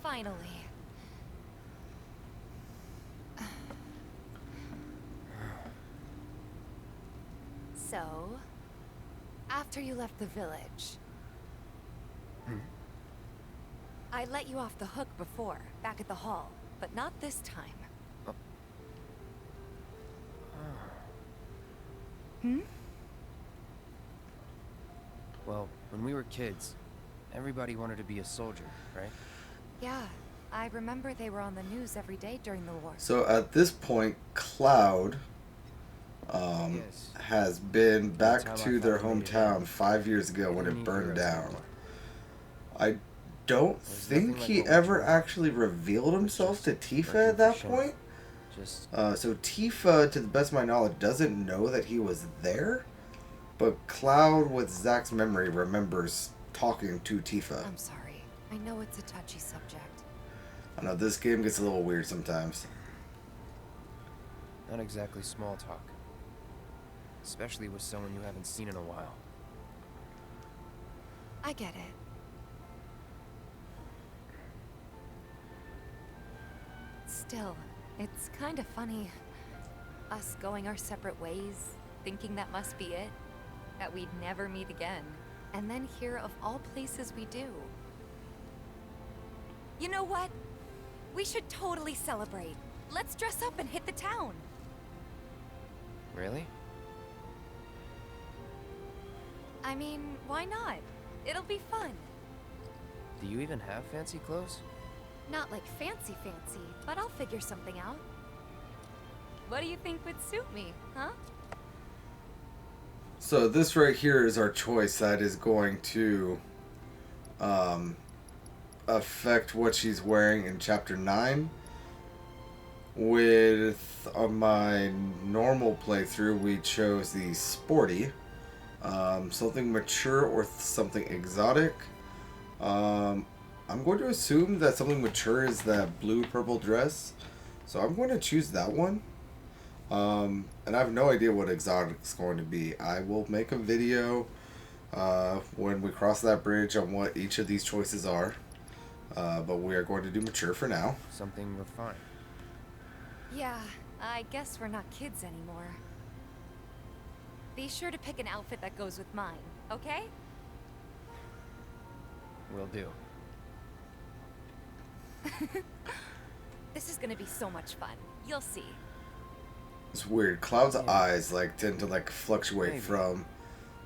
Finally. So, after you left the village, I let you off the hook before, back at the hall, but not this time. Well, when we were kids, everybody wanted to be a soldier, right? Yeah, I remember they were on the news every day during the war. So at this point, Cloud has been back to their hometown 5 years ago when it burned down. I don't think he ever actually revealed himself to Tifa at that point. So Tifa, to the best of my knowledge, doesn't know that he was there, but Cloud, with Zack's memory, remembers talking to Tifa. I'm sorry. I know it's a touchy subject. I know this game gets a little weird sometimes. Not exactly small talk. Especially with someone you haven't seen in a while. I get it. Still, it's kind of funny. Us going our separate ways, thinking that must be it. That we'd never meet again. And then here, of all places, we do. You know what? We should totally celebrate. Let's dress up and hit the town. Really? I mean, why not? It'll be fun. Do you even have fancy clothes? Not like fancy, but I'll figure something out. What do you think would suit me, huh? So this right here is our choice that is going to affect what she's wearing in Chapter 9. With my normal playthrough, we chose the sporty. Something mature or something exotic. I'm going to assume that something mature is that blue-purple dress. So I'm going to choose that one. And I have no idea what exotic is going to be. I will make a video when we cross that bridge on what each of these choices are. But we are going to do mature for now. Something refined. Yeah, I guess we're not kids anymore. Be sure to pick an outfit that goes with mine, okay? Will do. This is gonna be so much fun. You'll see. It's weird. Cloud's eyes like tend to like fluctuate from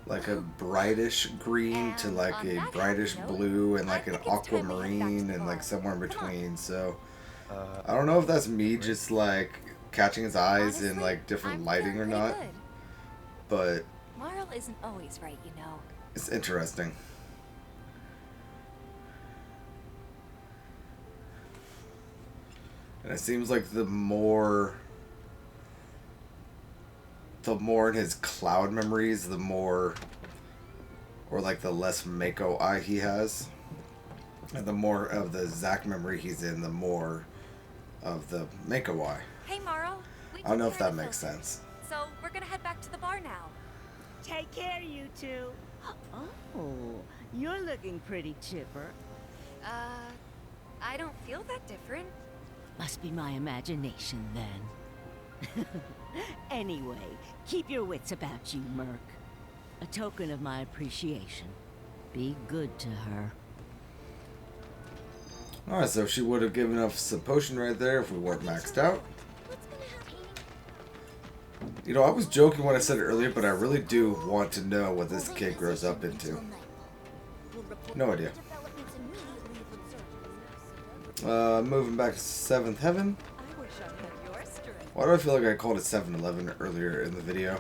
like a brightish green to like a brightish blue and like an aquamarine and like somewhere in between. So I don't know if that's me just like catching his eyes in like different lighting or not. But Marl isn't always right, you know. It's interesting. And it seems like the more in his Cloud memories, the more, or like the less Mako eye he has. And the more of the Zack memory he's in, the more of the Mako eye. Hey, Marl. I don't know if that makes sense. So we're gonna head back to the bar now. Take care, you two. Oh, you're looking pretty chipper. I don't feel that different. Must be my imagination, then. Anyway, keep your wits about you, Merc. A token of my appreciation. Be good to her. Alright, so she would have given us a potion right there if we weren't maxed out. You know, I was joking when I said it earlier, but I really do want to know what this kid grows up into. No idea. Moving back to 7th Heaven. Why do I feel like I called it 7-Eleven earlier in the video?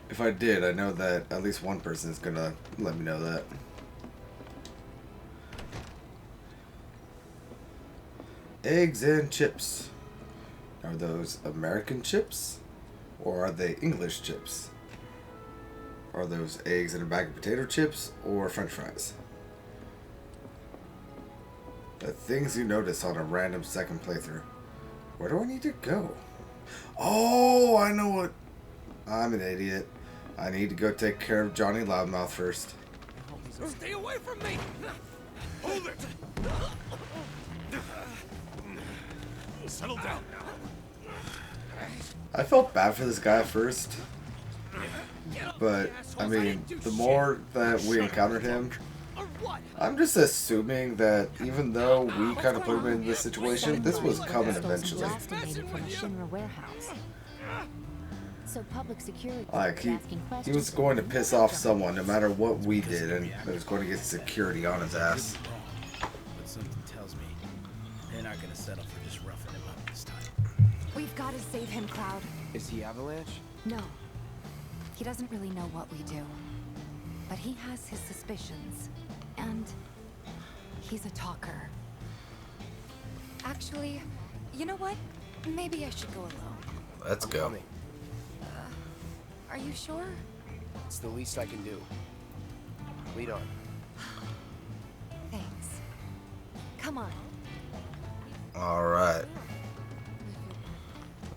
If I did, I know that at least one person is gonna let me know that. Eggs and chips. Are those American chips? Or are they English chips? Are those eggs in a bag of potato chips or French fries? The things you notice on a random second playthrough. Where do I need to go? Oh, I know what. I'm an idiot. I need to go take care of Johnny Loudmouth first. Stay away from me! Hold it! Settle down. I felt bad for this guy at first. But, I mean, the more that we encountered him, I'm just assuming that even though we kind of put him in this situation, this was coming eventually. Like, he was going to piss off someone no matter what we did, and it was going to get security on his ass. But something tells me they're not gonna settle for just roughing him up this time. We've got to save him, Cloud. Is he Avalanche? No. He doesn't really know what we do. But he has his suspicions. And he's a talker. Actually, you know what? Maybe I should go alone. Let's go. Are you sure? It's the least I can do. Lead on. Thanks. Come on. Alright.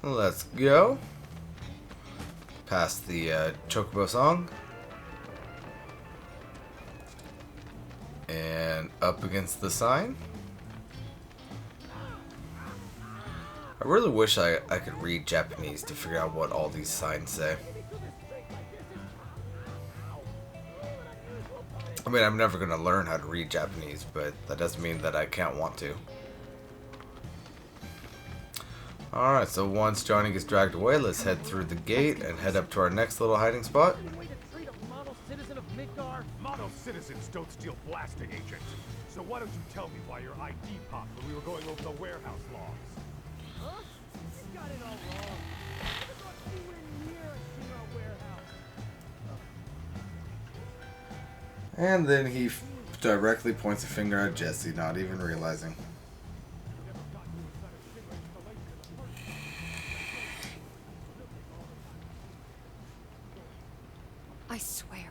Let's go. Past the Chocobo song. And up against the sign. I really wish I could read Japanese to figure out what all these signs say. I mean, I'm never going to learn how to read Japanese, but that doesn't mean that I can't want to. Alright, so once Johnny gets dragged away, let's head through the gate and head up to our next little hiding spot. Model citizens don't steal blasting agents. So why don't you tell me why your ID popped when we were going over the warehouse logs? Huh? You got it all wrong. I thought you were near a Shinra warehouse. And then he directly points a finger at Jesse, not even realizing. I swear,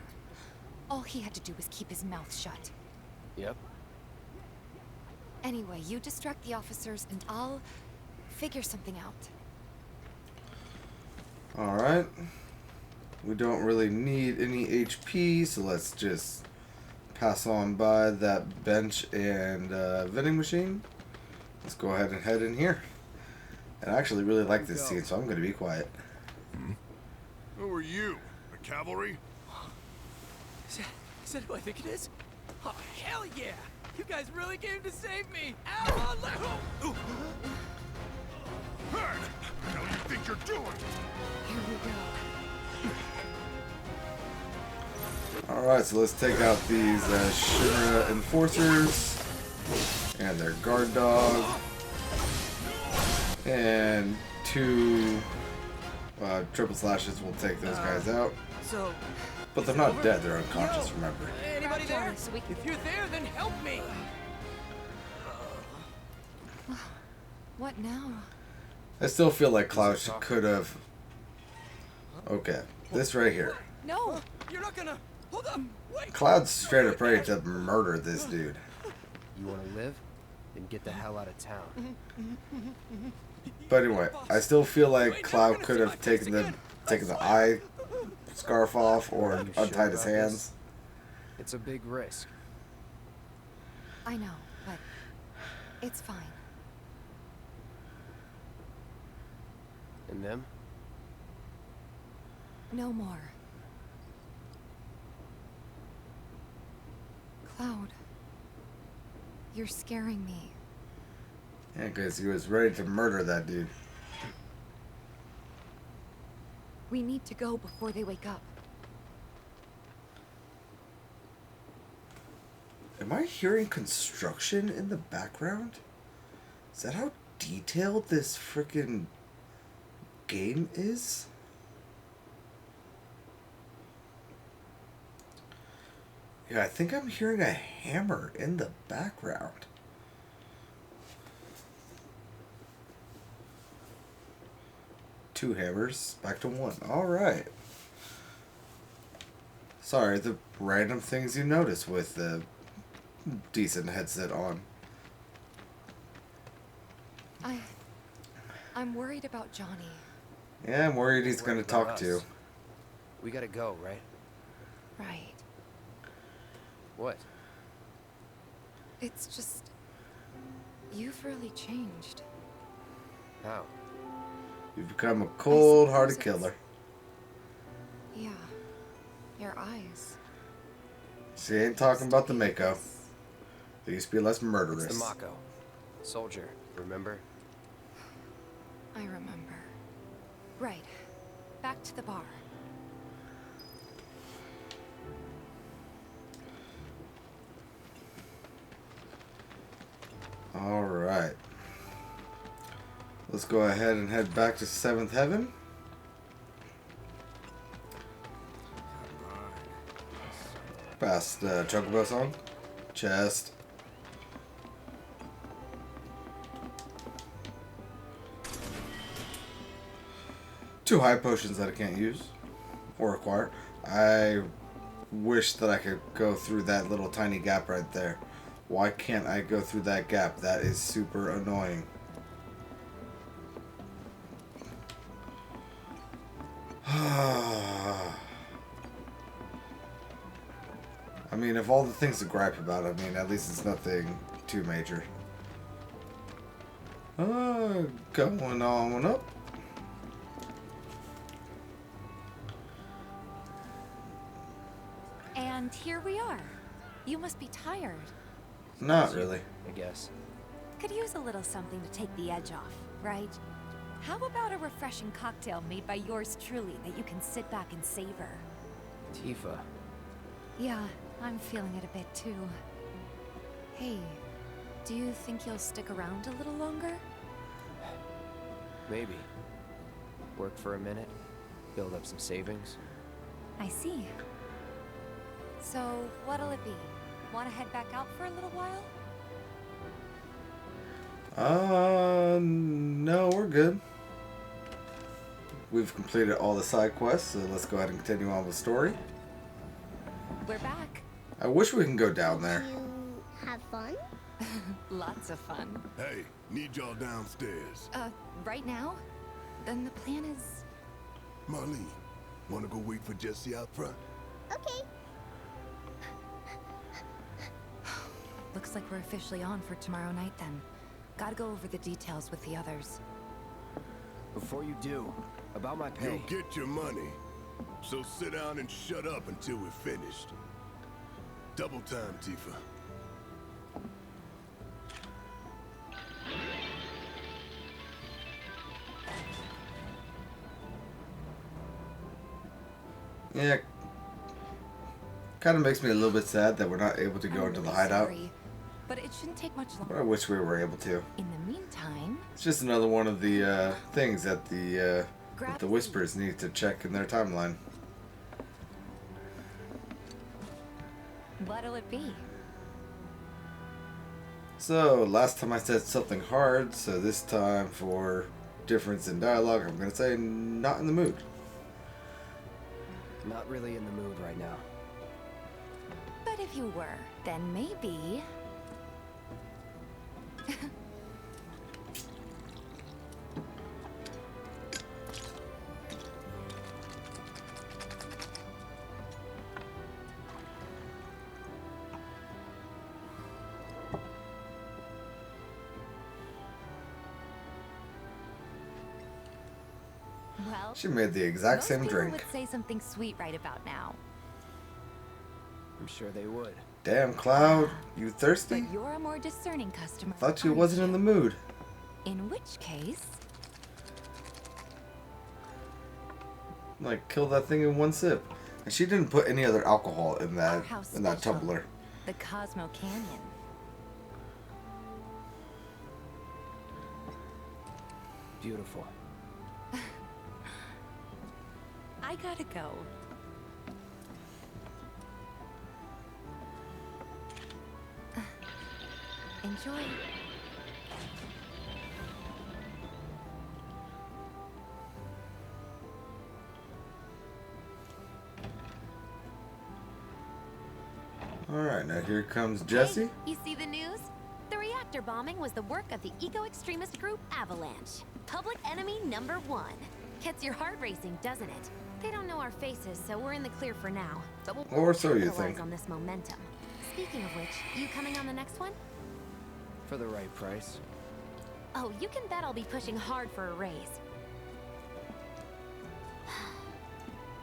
all he had to do was keep his mouth shut. Yep. Anyway, you distract the officers and I'll figure something out. Alright. We don't really need any HP, so let's just pass on by that bench and vending machine. Let's go ahead and head in here. And I actually really like this scene, so I'm going to be quiet. Who are you? The cavalry? Is that who I think it is? Oh, hell yeah! You guys really came to save me! Avalanche! Hey! What the hell you think you're doing? Here we go. Alright, so let's take out these Shinra enforcers and their guard dog. And 2 triple slashes will take those guys out. So, but they're not dead, they're unconscious, remember. Anybody there? If you're there, then help me! What now? I still feel like Cloud could have... Okay, this right here. No! You're not gonna... Hold up! Wait! Cloud's straight up ready to murder this dude. You wanna live? Then get the hell out of town. But anyway, I still feel like Cloud could have taken the eye scarf off or untied his hands. It's a big risk. I know, but it's fine. And them? No more. Cloud, you're scaring me. Yeah, because he was ready to murder that dude. We need to go before they wake up. Am I hearing construction in the background? Is that how detailed this frickin' game is? Yeah, I think I'm hearing a hammer in the background. Two hammers, back to one. Alright. Sorry, the random things you notice with the decent headset on. I'm worried about Johnny. Yeah, I'm worried he's gonna talk to. We gotta go, right? Right. What? It's just... You've really changed. How? You've become a cold-hearted killer. Yeah. Your eyes. She ain't talking about the Mako. They used to be less murderous. It's the Mako. Soldier, remember? I remember. Right. Back to the bar. Alright. Let's go ahead and head back to 7th Heaven. Past the Chocobo song. Chest. Two high potions that I can't use or acquire. I wish that I could go through that little tiny gap right there. Why can't I go through that gap? That is super annoying. I mean, of all the things to gripe about, I mean, at least it's nothing too major. Going on up. And here we are. You must be tired. Not really. I guess. Could use a little something to take the edge off, right? How about a refreshing cocktail made by yours truly that you can sit back and savor? Tifa. Yeah, I'm feeling it a bit too. Hey, do you think you'll stick around a little longer? Maybe. Work for a minute, build up some savings. I see. So, what'll it be? Want to head back out for a little while? No, we're good. We've completed all the side quests, so let's go ahead and continue on with the story. We're back. I wish we can go down there. You have fun? Lots of fun. Hey, need y'all downstairs. Right now? Then the plan is... Marlene, wanna go wait for Jesse out front? Okay. Looks like we're officially on for tomorrow night then. Gotta go over the details with the others. Before you do, about my pay. You'll get your money. So sit down and shut up until we're finished. Double time, Tifa. Yeah. Kind of makes me a little bit sad that we're not able to go into the hideout. Sorry, but it shouldn't take much But I longer. wish we were able to. In the meantime... It's just another one of the things that the Whispers need to check in their timeline. What'll it be? So, last time I said something hard, so this time for difference in dialogue, I'm going to say not in the mood. Not really in the mood right now. But if you were, then maybe... Well, She made the exact most same people drink. would say something sweet right about now. I'm sure they would. Damn, Cloud, you thirsty? But you're a more discerning customer. Thought you aren't wasn't in the mood. In which case... Like, kill that thing in one sip. And she didn't put any other alcohol in that house in that special. tumbler. The Cosmo Canyon. Beautiful. I gotta go. Enjoy. Alright, now here comes Jesse. Hey, you see the news? The reactor bombing was the work of the eco-extremist group Avalanche. Public enemy #1. Gets your heart racing, doesn't it? They don't know our faces, so we're in the clear for now. But we'll Or so you capitalize think. on this momentum. Speaking of which, you coming on the next one? For the right price. Oh, you can bet I'll be pushing hard for a raise.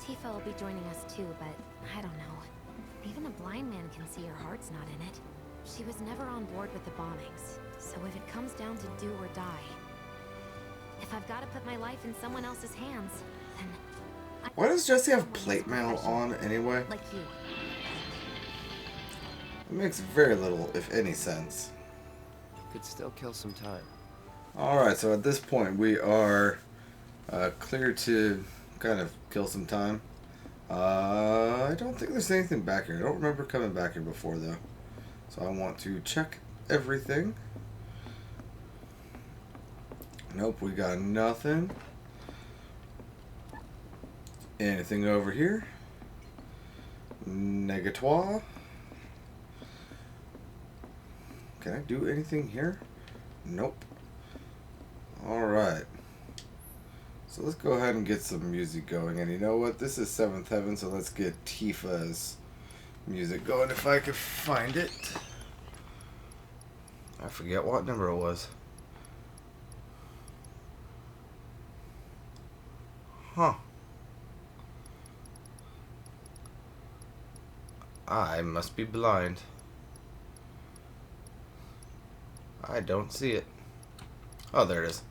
Tifa will be joining us too, but I don't know. Even a blind man can see her heart's not in it. She was never on board with the bombings, so if it comes down to do or die, if I've got to put my life in someone else's hands, then Why does Jesse have plate mail on anyway? like you. It makes very little, if any, sense. Could still kill some time. Alright, so at this point we are clear to kind of kill some time. I don't think there's anything back here. I don't remember coming back here before though. So I want to check everything. Nope, we got nothing. Anything over here? Negatoire. Can I do anything here? Nope. Alright. So let's go ahead and get some music going. And you know what? This is 7th Heaven, so let's get Tifa's music going if I could find it. I forget what number it was. Huh. I must be blind. I don't see it. Oh, there it is.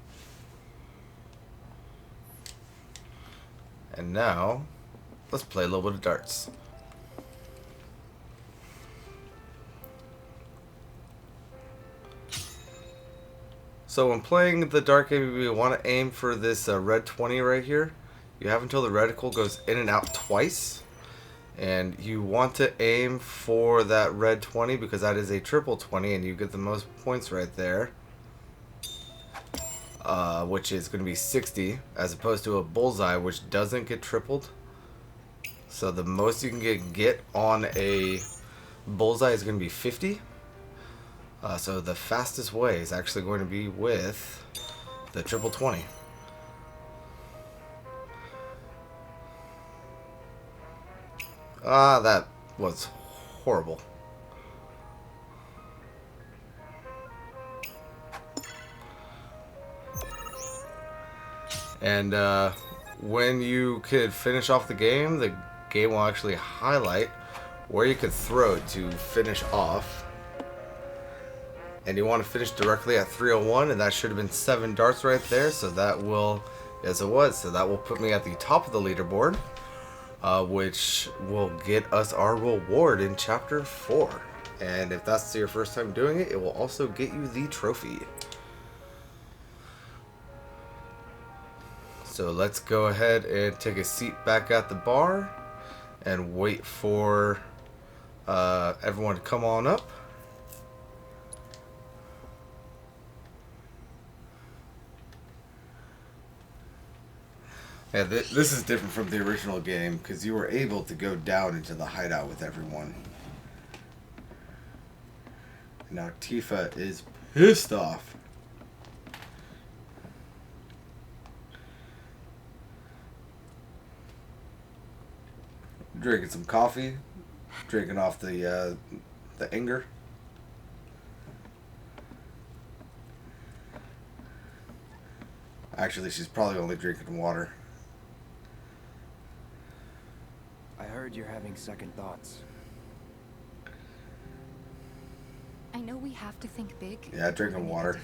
And now, let's play a little bit of darts. So when playing the dart game, you want to aim for this red 20 right here. You have until the reticle goes in and out twice. And you want to aim for that red 20 because that is a triple 20 and you get the most points right there. Which is going to be 60 as opposed to a bullseye which doesn't get tripled. So the most you can get on a bullseye is going to be 50. So the fastest way is actually going to be with the triple 20. That was horrible. And when you could finish off the game will actually highlight where you could throw it to finish off. And you want to finish directly at 301, and that should have been 7 darts right there. So that will, yes it was, so that will put me at the top of the leaderboard, which will get us our reward in Chapter 4. And if that's your first time doing it, it will also get you the trophy. So let's go ahead and take a seat back at the bar and wait for everyone to come on up. Yeah, this is different from the original game because you were able to go down into the hideout with everyone. Now Tifa is pissed off. Drinking some coffee, drinking off the anger. Actually, she's probably only drinking water. I heard you're having second thoughts. I know we have to think big. Yeah, drinking water.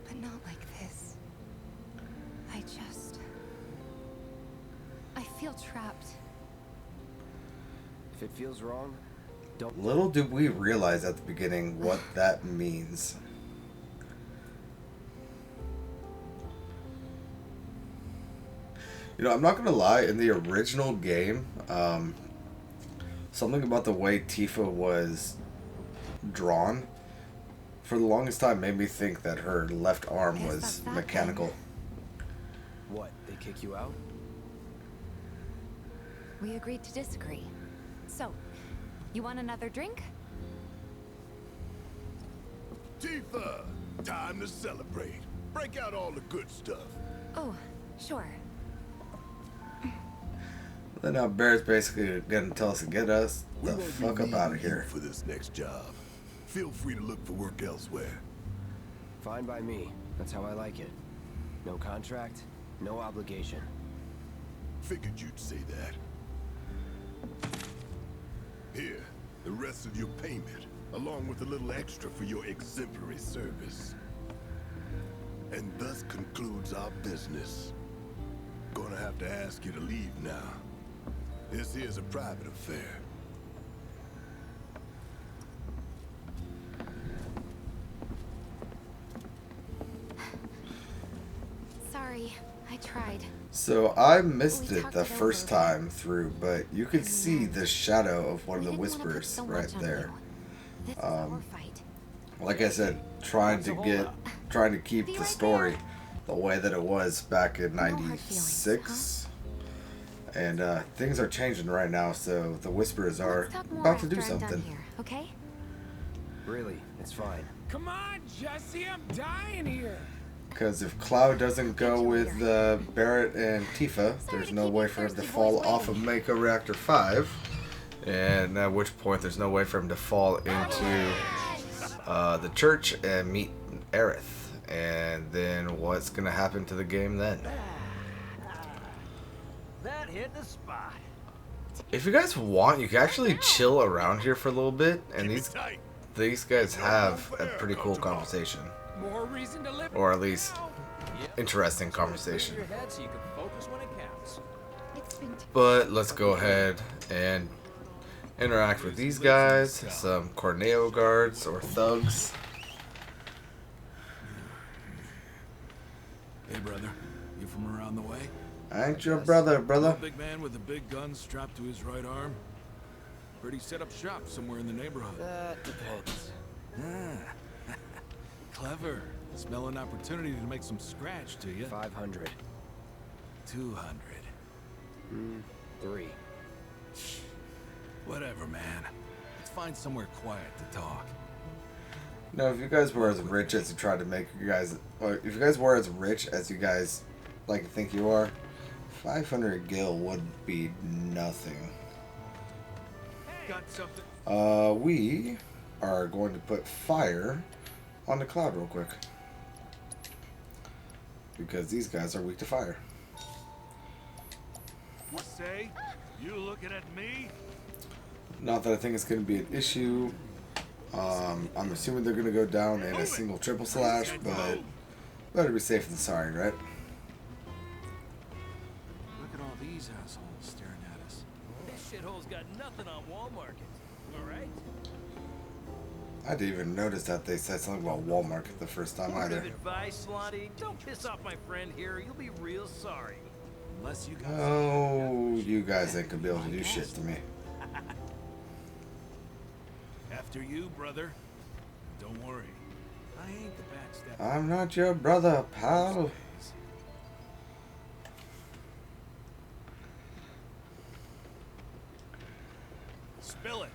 But not like this. I feel trapped. If it feels wrong, don't. Little did we realize at the beginning what that means. You know, I'm not gonna lie, in the original game, something about the way Tifa was drawn for the longest time made me think that her left arm was mechanical. What, they kick you out? We agreed to disagree. So, you want another drink? Tifa, time to celebrate. Break out all the good stuff. Oh, sure. Then now Barrett's basically gonna tell us to get us the fuck up out of here. For this next job, feel free to look for work elsewhere. Fine by me. That's how I like it. No contract, no obligation. Figured you'd say that. Here, the rest of your payment, along with a little extra for your exemplary service. And thus concludes our business. Gonna have to ask you to leave now. This here's a private affair. Sorry, I tried. So I missed it the first time through, but you could see the shadow of one of the whispers right there. Like I said, trying to keep the story the way that it was back in '96. And things are changing right now, so the whispers are about to do something. Okay? Really, it's fine. Come on, Jesse, I'm dying here. Because if Cloud doesn't go with Barrett and Tifa, there's no way for him to fall off of Mako Reactor 5. And at which point there's no way for him to fall into the church and meet Aerith. And then what's going to happen to the game then? That hit the spot. If you guys want, you can actually chill around here for a little bit. And these guys have a pretty cool conversation. More reason to live. Or at least interesting conversation. Your head so you can focus when it counts. But let's go ahead and interact with these guys, some Corneo guards or thugs. Hey, brother. You from around the way? I ain't your brother, brother. Big man with a big gun strapped to his right arm. Heard he set up shop somewhere in the neighborhood. That depends. Ah. Clever. Smell an opportunity to make some scratch, do you? 500. 200. 3. Whatever, man. Let's find somewhere quiet to talk. No, if you guys were as rich as you tried to make you guys, or if you guys were as rich as you guys like to think you are, 500 gil would be nothing. Got something. We are going to put fire on the cloud real quick. Because these guys are weak to fire. What say? You looking at me? Not that I think it's going to be an issue. I'm assuming they're going to go down in a single triple slash, but better be safe than sorry, right? Look at all these assholes staring at us. This shithole's got nothing on Wall Market. Alright? I didn't even notice that they said something about Walmart the first time Word either. of advice, Lottie. Don't piss off my friend here. You'll be real sorry. Unless you guys... Oh, you guys ain't gonna be able to do shit to me. After you, brother. Don't worry. I ain't the backstabber. I'm not your brother, pal. Spill it.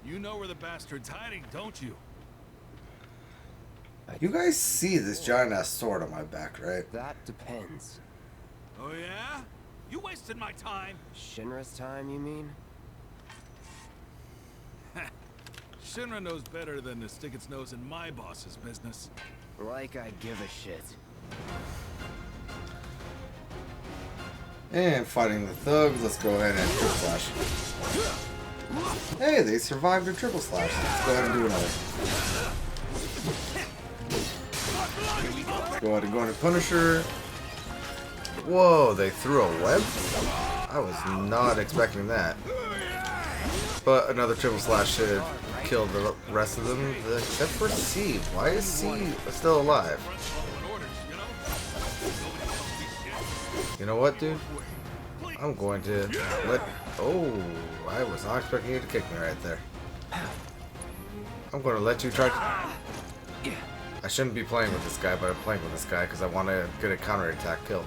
You know where the bastard's hiding, don't you? You guys see this giant ass sword on my back, right? That depends. Oh yeah? You wasted my time. Shinra's time, you mean? Shinra knows better than to stick its nose in my boss's business. Like I give a shit. And fighting the thugs, let's go ahead and triple slash. Hey, they survived a triple slash. Let's go ahead and do another. Let's go ahead and go into Punisher. Whoa, they threw a web? I was not expecting that. But another triple slash should have killed the rest of them, except for C. Why is C still alive? You know what, dude? I'm going to let... Oh, I was not expecting you to kick me right there. I'm going to let you try... I shouldn't be playing with this guy, but I'm playing with this guy because I want to get a counterattack kill.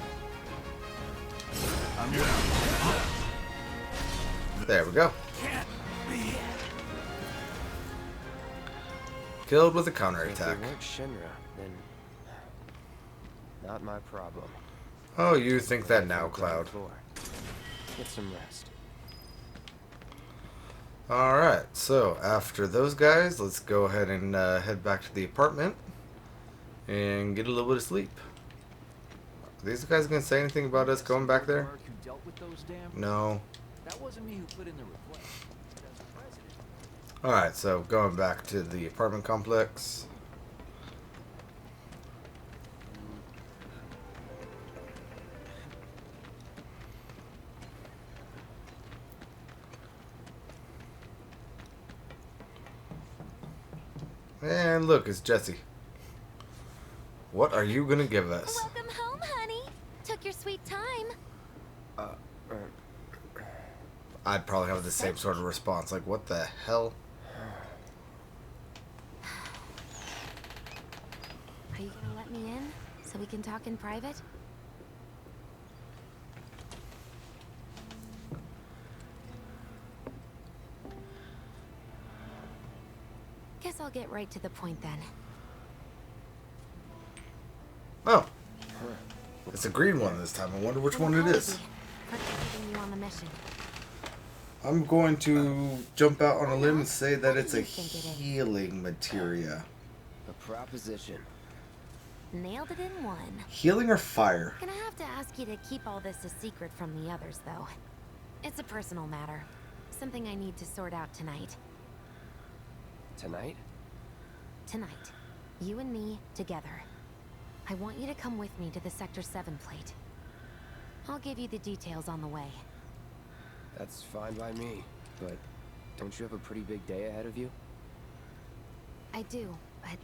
There we go. Killed with a counterattack. If it weren't Shinra, then not my problem. Oh, you think that now, Cloud. Get some rest. Alright, so after those guys, let's go ahead and head back to the apartment and get a little bit of sleep. Are these guys gonna say anything about us going back there? No. That wasn't me who put in the request. Alright, so going back to the apartment complex. And look, it's Jesse. What are you gonna give us? Welcome home, honey. Took your sweet time. I'd probably have the same sort of response. Like, what the hell? Are you gonna let me in so we can talk in private? Guess I'll get right to the point then. Oh. It's a green one this time. I wonder which one it is. For keeping you on the mission. I'm going to jump out on a limb and say that it's a healing materia. A proposition. Nailed it in one. Healing or fire? Gonna have to ask you to keep all this a secret from the others, though. It's a personal matter. Something I need to sort out tonight. Tonight? Tonight. You and me, together. I want you to come with me to the Sector 7 plate. I'll give you the details on the way. That's fine by me, but don't you have a pretty big day ahead of you? I do, but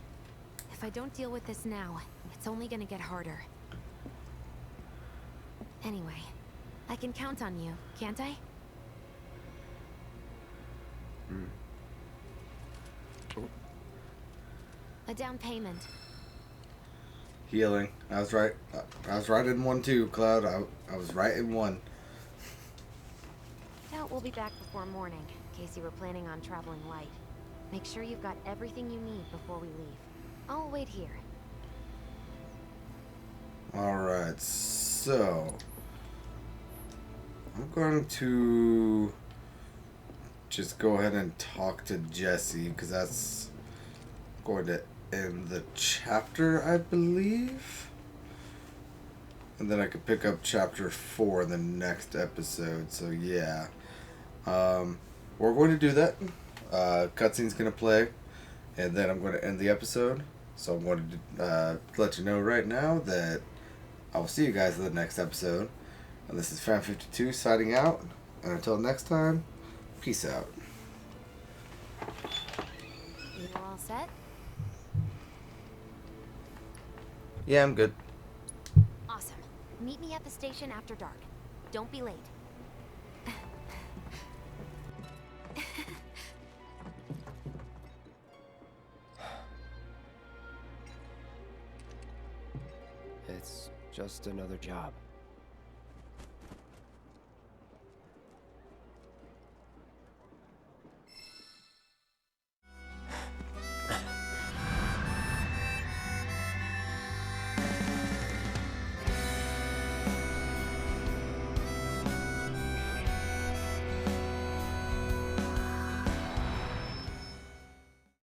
if I don't deal with this now, it's only gonna get harder. Anyway, I can count on you, can't I? A down payment. Healing. I was right. I was right in one too, Cloud. I was right in one. Doubt we'll be back before morning, in case you were planning on traveling light. Make sure you've got everything you need before we leave. I'll wait here. Alright, so I'm going to just go ahead and talk to Jesse, because that's going to end the chapter, I believe. And then I could pick up chapter 4 in the next episode, so yeah. We're going to do that. Cutscene's going to play, and then I'm going to end the episode. So I'm going to let you know right now that I will see you guys in the next episode. And this is Fan52 signing out. And until next time, peace out. You all set? Yeah, I'm good. Awesome. Meet me at the station after dark. Don't be late. It's just another job.